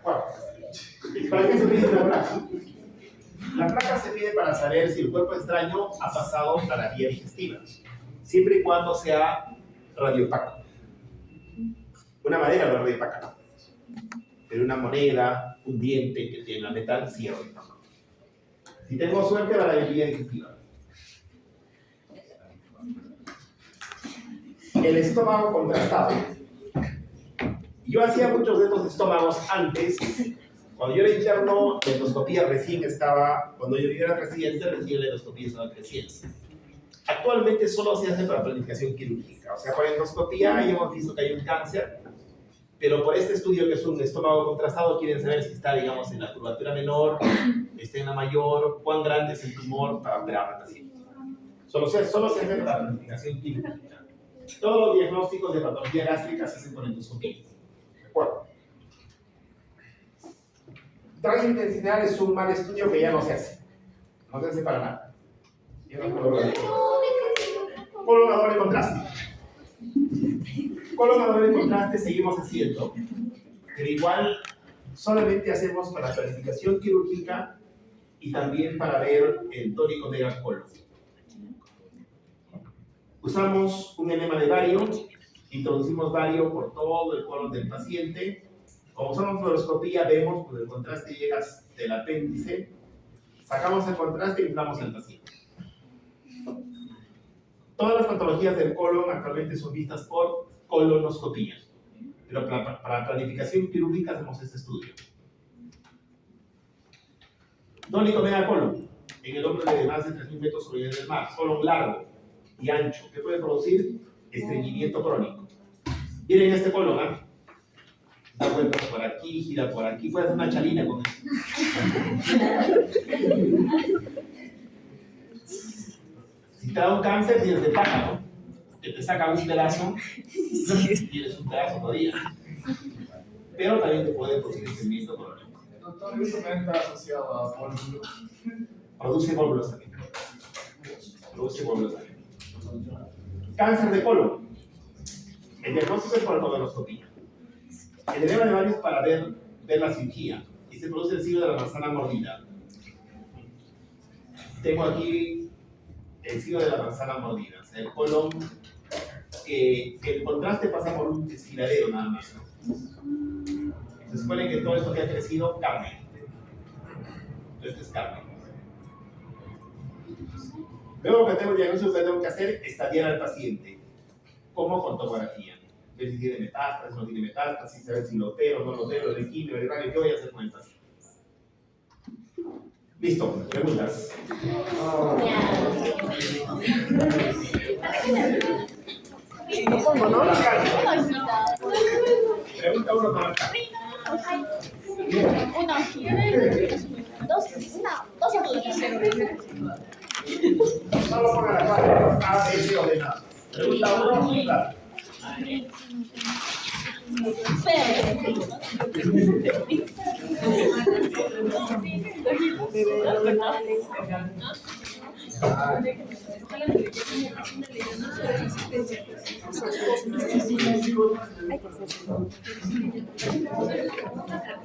Bueno, ¿para qué se pide la placa? La placa se pide para saber si el cuerpo extraño ha pasado a la vía digestiva, siempre y cuando sea radiopaco. Una madera no es radiopaca, pero una moneda, un diente que tiene metal, sí es radiopaco. Si tengo suerte, va a la vía digestiva. El estómago contrastado. Yo hacía muchos de estos estómagos antes. Cuando yo era interno, la endoscopía recién estaba, cuando yo era residente, recién la endoscopía estaba creciendo. Actualmente solo se hace para planificación quirúrgica. O sea, para endoscopía ya hemos visto que hay un cáncer, pero por este estudio que es un estómago contrastado, quieren saber si está, digamos, en la curvatura menor, está en la mayor, cuán grande es el tumor para operar al paciente. Solo se hace para planificación quirúrgica. Todos los diagnósticos de patología gástrica se hacen con endoscopía. ¿De acuerdo? Transintestinal es un mal estudio que ya no se hace. No se hace para nada. Ya no colon a doble contraste. Colon a doble contraste seguimos haciendo, pero igual solamente hacemos para planificación quirúrgica y también para ver el tónico de colon. Usamos un enema de bario, introducimos bario por todo el colon del paciente. Como usamos fluoroscopía, vemos cuando el contraste llega del apéndice, sacamos el contraste y inflamos al paciente. Todas las patologías del colon actualmente son vistas por colonoscopía, pero para planificación quirúrgica hacemos este estudio. Tónico megacolon, en el hombre de más de 3.000 metros sobre el nivel del mar, colon largo y ancho, que puede producir estreñimiento crónico. Miren este colon, ¿eh? Da vueltas por aquí, gira por aquí, puede hacer una chalina con esto. Si te da un cáncer, tienes de paja, ¿no? Que te saca un pedazo, tienes un pedazo todavía. Pero también te puede producir estreñimiento crónico. Doctor, eso también está asociado a pólvulos. Produce pólvulos también. Produce pólvulos también. Cáncer de colon. El diagnóstico es por colonoscopía. El enema de bario es para ver la cirugía y se produce el signo de la manzana mordida. Tengo aquí el signo de la manzana mordida, o sea, el colon, que el contraste pasa por un desfiladero nada más. Se supone que todo esto que ha crecido, carne. Esto es carne. Luego que tengo el diagnóstico que tengo que hacer, estadiar al paciente, como con tomografía. Ver si tiene metástasis, no tiene metástasis, saber si lo opero, no lo opero, el quimio, el radio, ¿qué voy a hacer con el paciente? Listo, preguntas. Lo pongo, ¿no? Pregunta uno para acá. No lo pongan a cuatro. Ah, sí, ordenado. Pregunta uno, claro.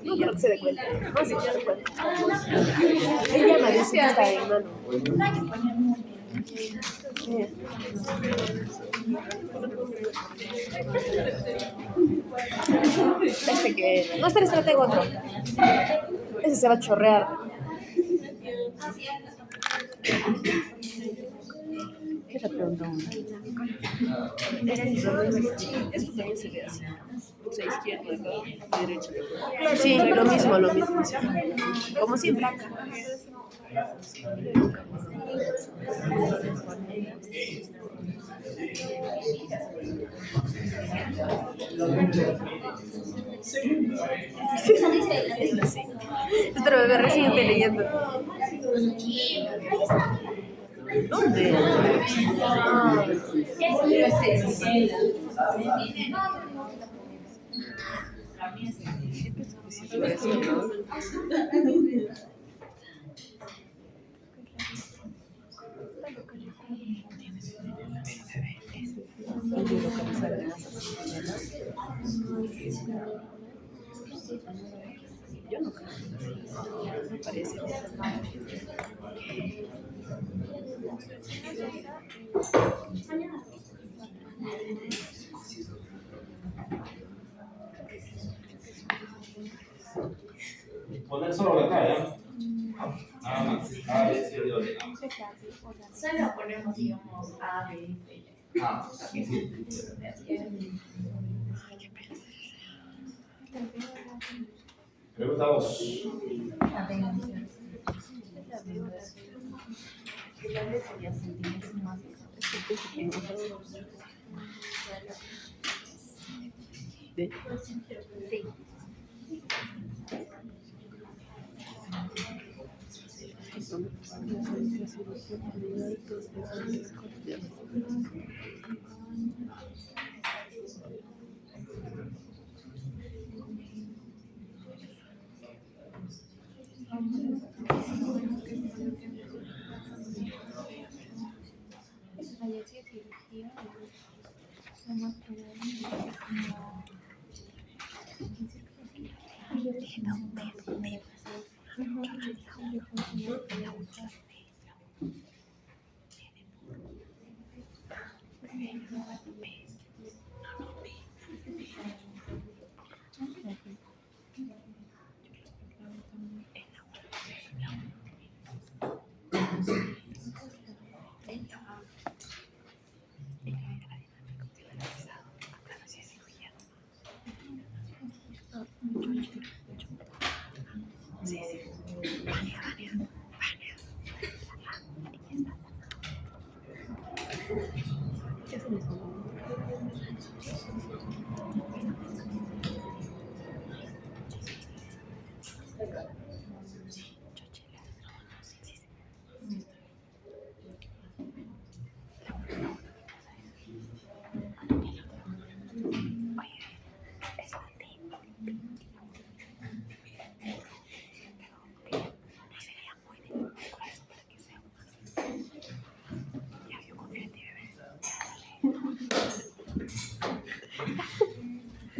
No quiero que se dé cuenta. No, sí, se dé cuenta. Ella me dice que está bien, mano. Sí. Que... No, espera, tengo otro. Ese se va a chorrear. ¿Qué le preguntó uno? Esto también se ve así. O sea, izquierda, acá, derecha. Sí, lo mismo, lo mismo. Como siempre. Espera, bebé, recién estoy leyendo. ¿Dónde? Ah, yo no creo. Me parece. Poner solo la cara, ¿ya? Nada más. A, B, C, D, ordenado. Solo ponemos, digamos, A, B, C. Ah, aquí sí. Pregunta 2.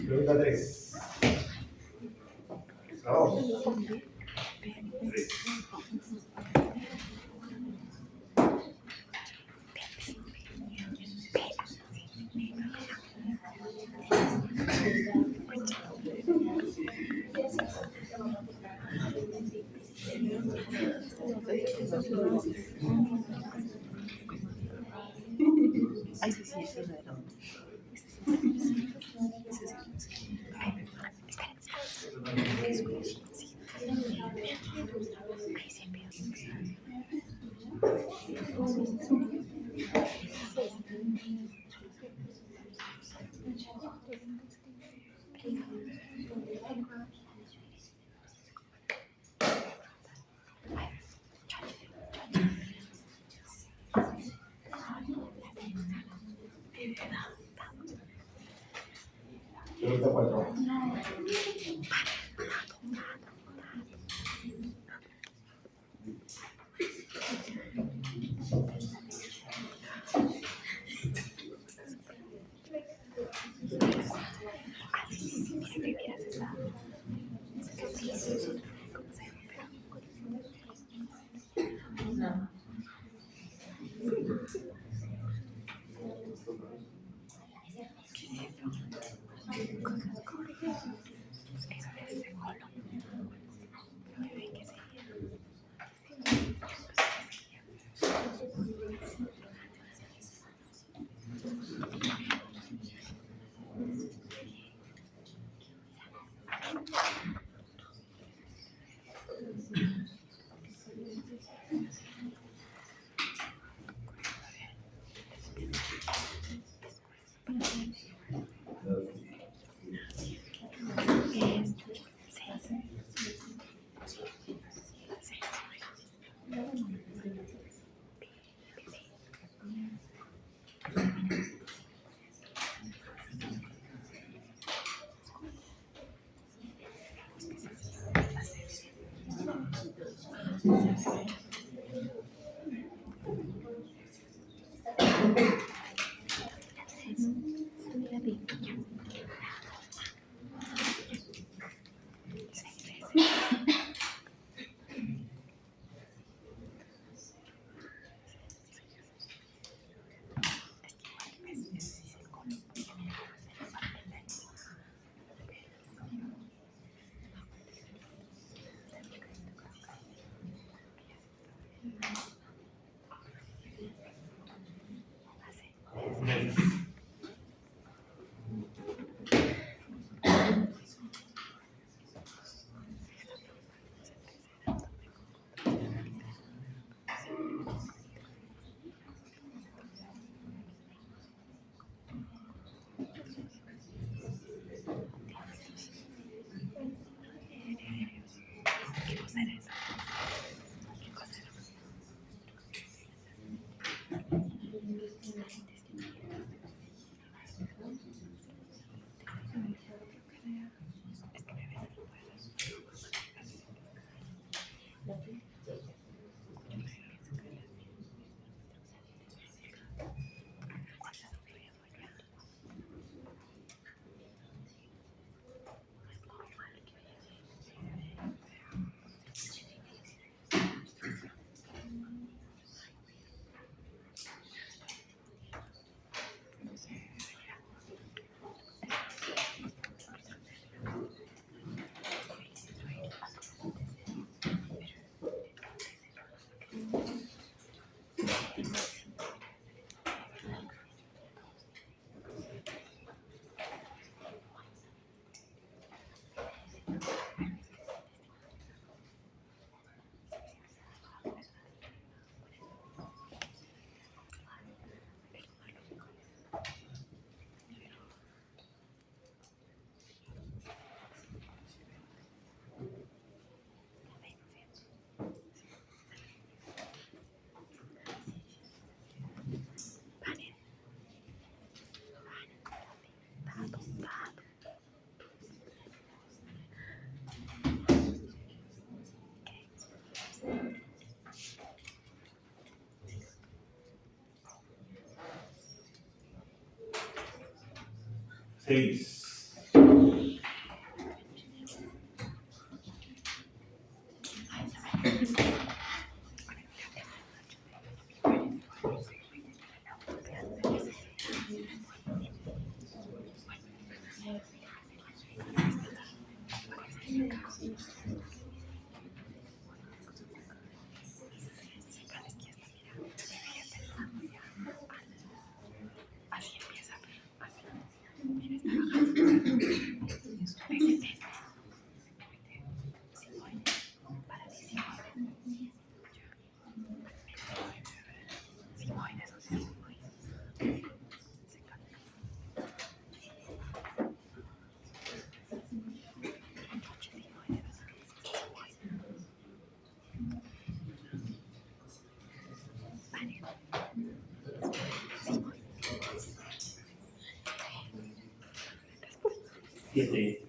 Pregunta 3. Vamos. 3. Ay, sí, sí, eso es verdad. Pregunta 4. Seis. 7.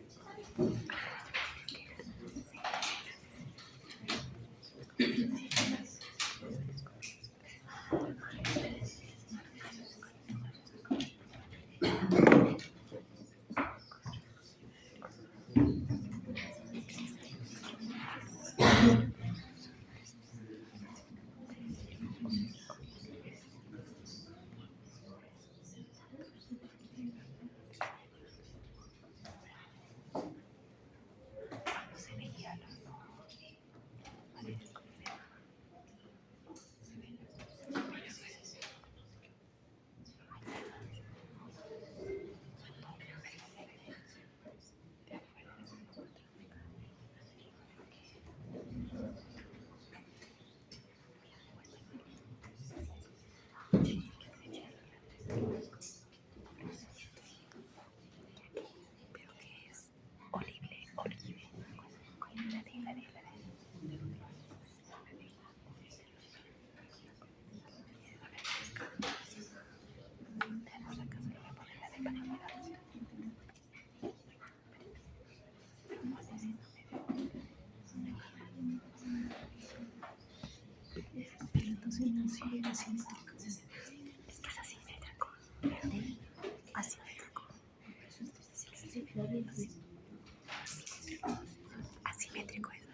Asimétrico es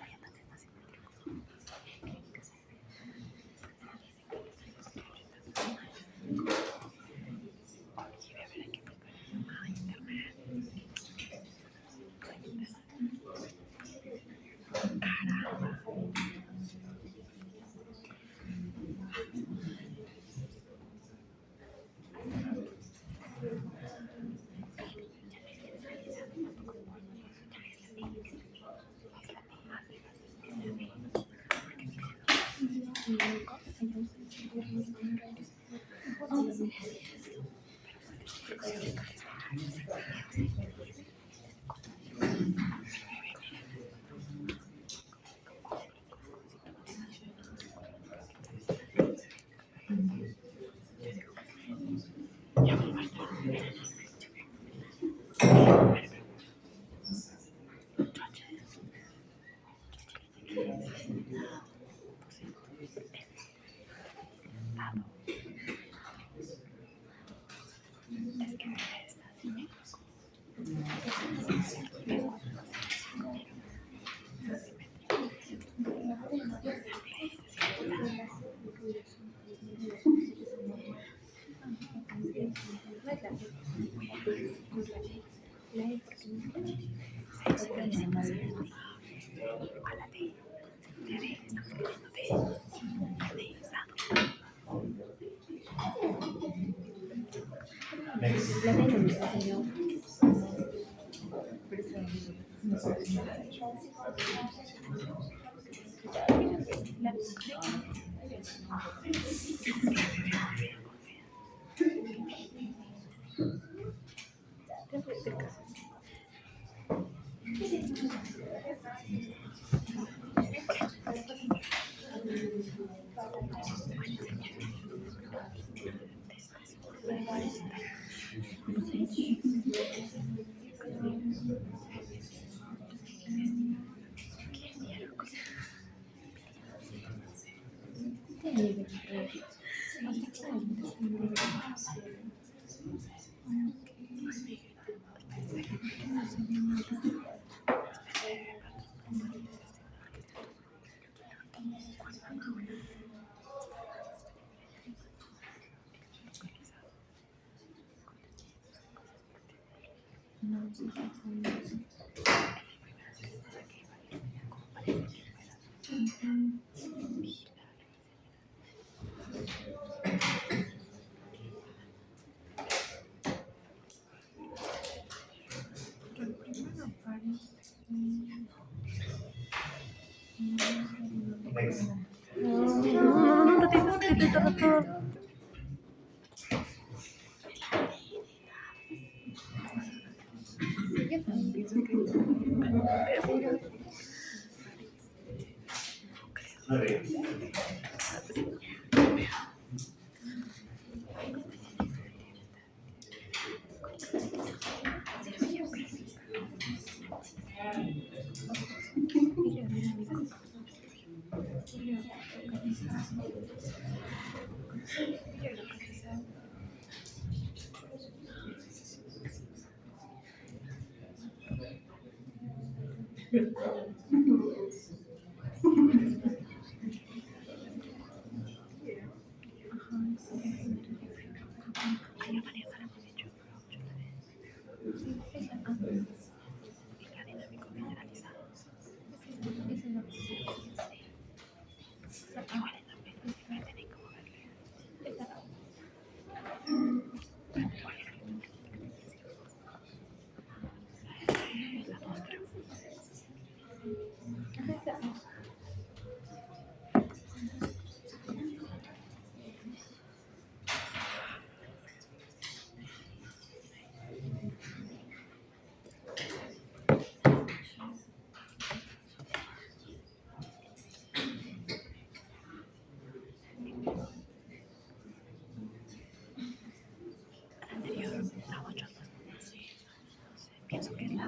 Pienso que es la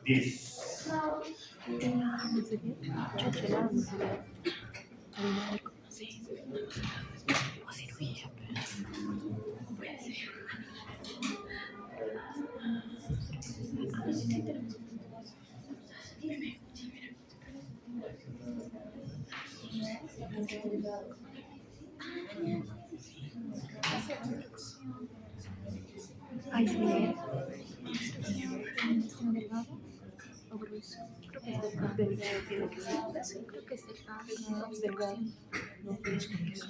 Diez. ¿en serio? Chochelada, ¿en serio? Sí. O cirugía, pero puede ser. Ay, sí. ¿Delgado o grueso? Creo que es delgado. Delgado tiene que ser. Sí. Creo que es delgado. Delgado. Obstrucción. No, pero es que eso.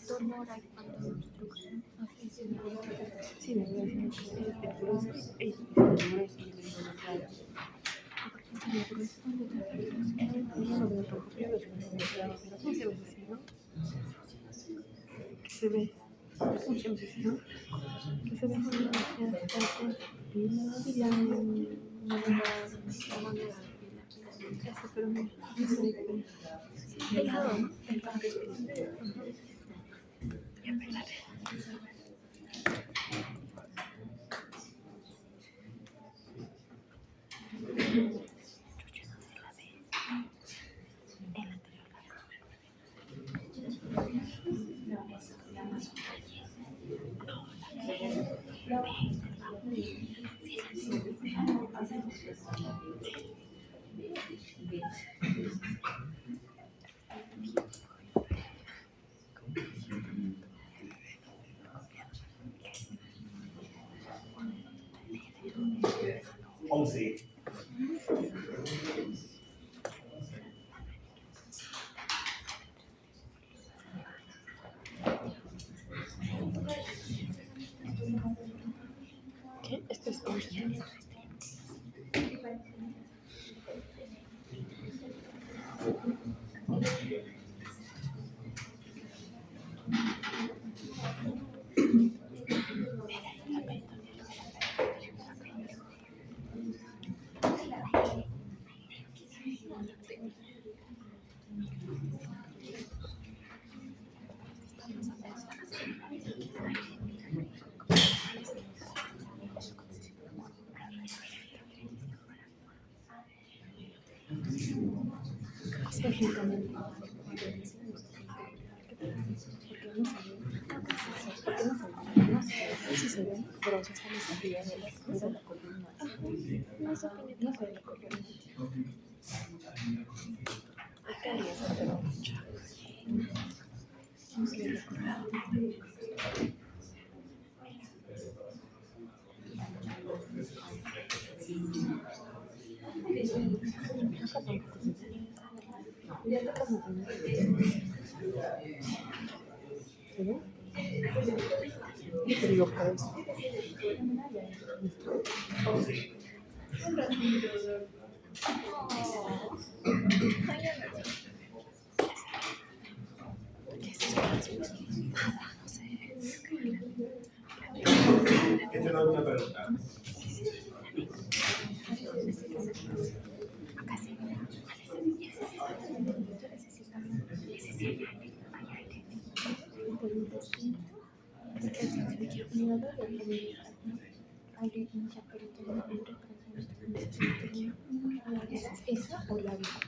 Dolor hay cuando hay obstrucción. Así es. Sí, me voy a decir que es el grueso. Es el grueso y el delgado. Porque sería grueso. No lo veo tampoco. Yo lo veo delgado, pero ¿cómo se ve así, no? ¿Qué se ve? ¿Cómo se ve así, no? ¿Qué se ve? Pila, No me da la manera de pila. eso, pero no se ve que... Delgado, ¿no? Delgado. Ya, espérate. 11. ¿Qué? Esto es 11. Lógicamente. Sí se ve, pero ya estamos arriba de la columna. No se opina. No se ve la columna. Acá haría esa pregunta. No se ve la columna. ¿Se ve? Te digo por eso. ¿Qué es eso? Nada, no sé. Esta es la última pregunta. del intestino. Es inodoro o biliar, ¿no? Hay hincha peritoneal ¿Es esa o la vida?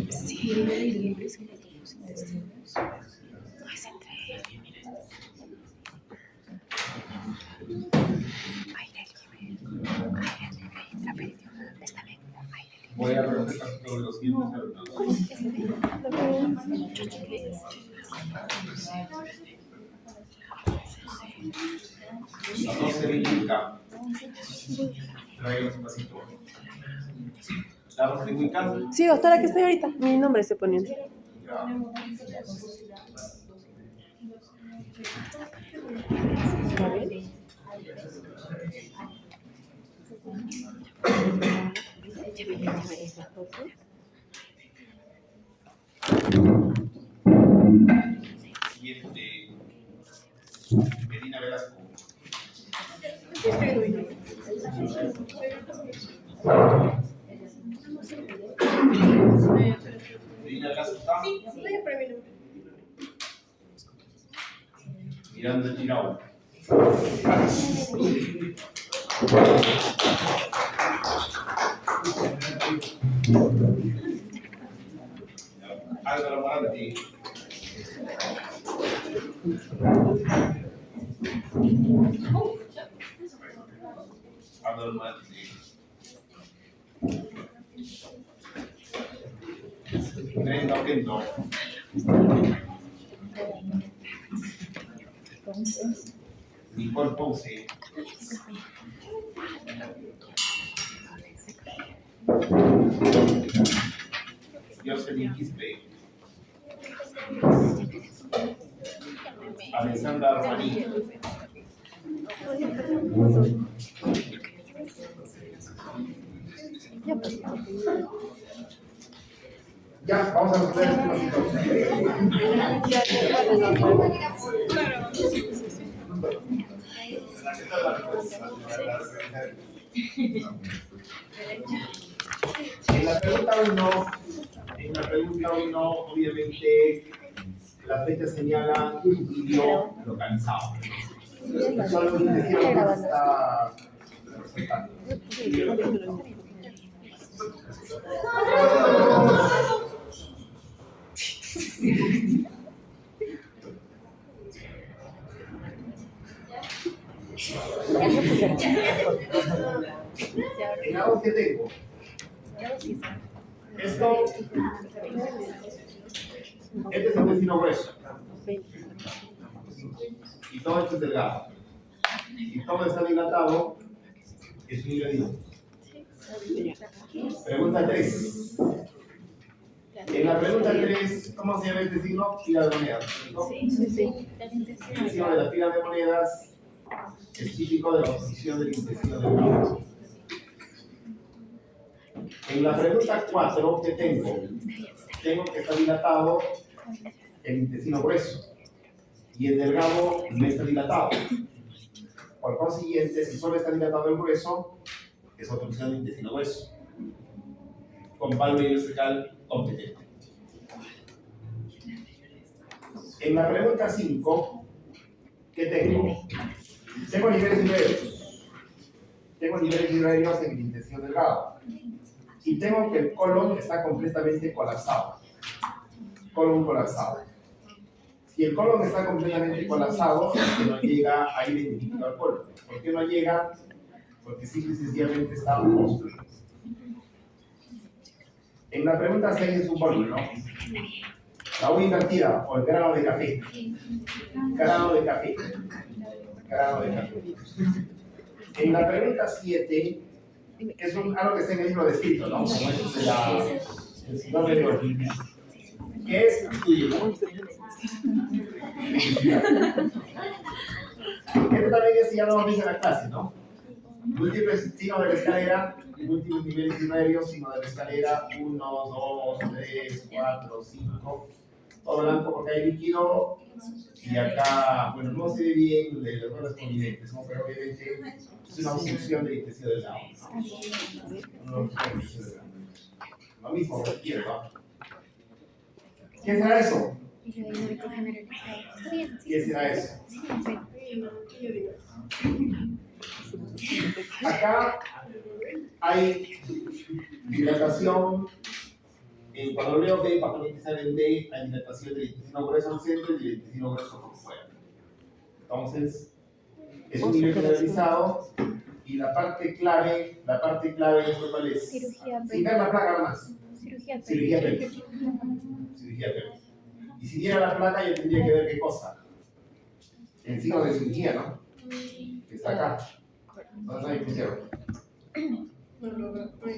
Sí, libres en los intestinos. Es entre aire libre, la peritoneal, está bien, aire libre. Voy a preguntar sobre los siguientes alumnos. La 12 Wicca. Traemos un vasito. La 12 Wicca. Sí, doctora, que estoy ahorita. Mi nombre estoy poniendo. Ya. A ver. Siguiente. Medina Velasco. Medina Velasco está. Miranda Tirao. Álvaro Morante. Álvaro Morante. Brenda Oquendo. Nicole Ponce. Jocelyn Quispe. Alessandra Romaní. Ya, vamos a resolver En la pregunta 1, obviamente, la fecha señala un vídeo localizado. Solo un intestino está representando. En algo que tengo. Esto, este es el intestino grueso. Y todo esto es delgado. Y todo está dilatado, es un ingrediente. Pregunta 3. En la pregunta 3, ¿cómo se llama este signo? Pila de monedas. ¿No? El signo de la pila de monedas es típico de la posición del intestino delgado. En la pregunta 4, ¿qué tengo? Tengo que está dilatado el intestino grueso y el delgado no está dilatado. Por consiguiente, si solo está dilatado el grueso, es obstrucción del intestino grueso, con válvula ileocecal competente. En la pregunta 5, ¿qué tengo? Tengo niveles intermedios. tenemos niveles urinarios en el intestino delgado. Y tengo que el colon está completamente colapsado. Colon colapsado. Si el colon está completamente colapsado, es que no llega aire líquido al colon. ¿Por qué no llega? Porque simple y sencillamente está obstruido. En la pregunta 6 es un volumen, ¿no? La U invertida o el grano de café. Grano de café. Grano de café. En la pregunta 7 es algo que está en el libro descrito, ¿no? Como es el sinónimo de Golgi. ¿Qué es estudio? Esto también es, ya lo hemos visto en la clase, ¿no? Múltiples signos de la escalera, múltiples niveles urinarios, signo de la escalera, 1, 2, 3, 4, 5. Todo blanco porque hay líquido. Y acá, bueno, no se ve bien de los correspondientes, ¿no? Pero obviamente es una obstrucción del intestino delgado, ¿no? Lo mismo que quiero, ¿no? ¿Qué será eso? Hidrodinámico generalizado. Está bien, sí. ¿Qué será eso? Sí. Acá hay dilatación. Cuando leo B, pacientes salen D, hay dilatación del intestino grueso al centro y del intestino grueso por fuera. Entonces, es un nivel generalizado y la parte clave es cuál es. Cirugía Sin ver la placa nada más. Cirugía Cirugía pélvica. Cirugía pélvica. Y si viera la placa, yo tendría que ver qué cosa. El signo de cirugía, ¿no? Que está acá. ¿Dónde está mi pusieron?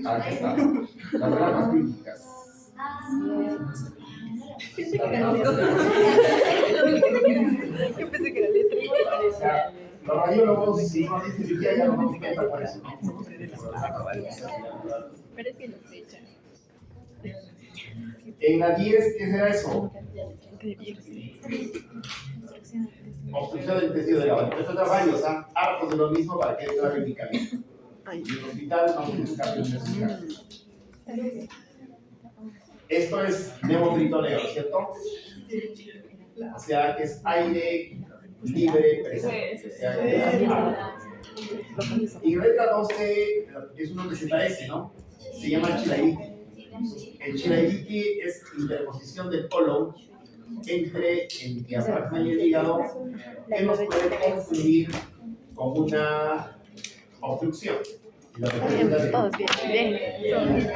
Aquí está. Las placas clínicas. Yo pensé que era letra. O sea, los radiólogos, si no dicen cirugía, ya no nos cuentan por eso. Parece la fecha. En la 10, ¿qué será eso? Obstrucción del intestino delgado. Esto da varios, hartos de lo mismo para que entra en mi camino. En el hospital no se escape un necesario. Esto es neumotritoneo, ¿cierto? O sea, que es aire libre presente. O sea, que es y letra 12 es una receta S, ¿no? Se llama Chilaiditi. El Chilaiditi es interposición del colon entre el diafragma y el hígado que nos puede confundir con una obstrucción. Y lo representa de... Todos bien. Bien.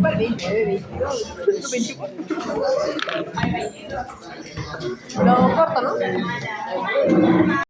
Para 22. Lo corto, ¿no?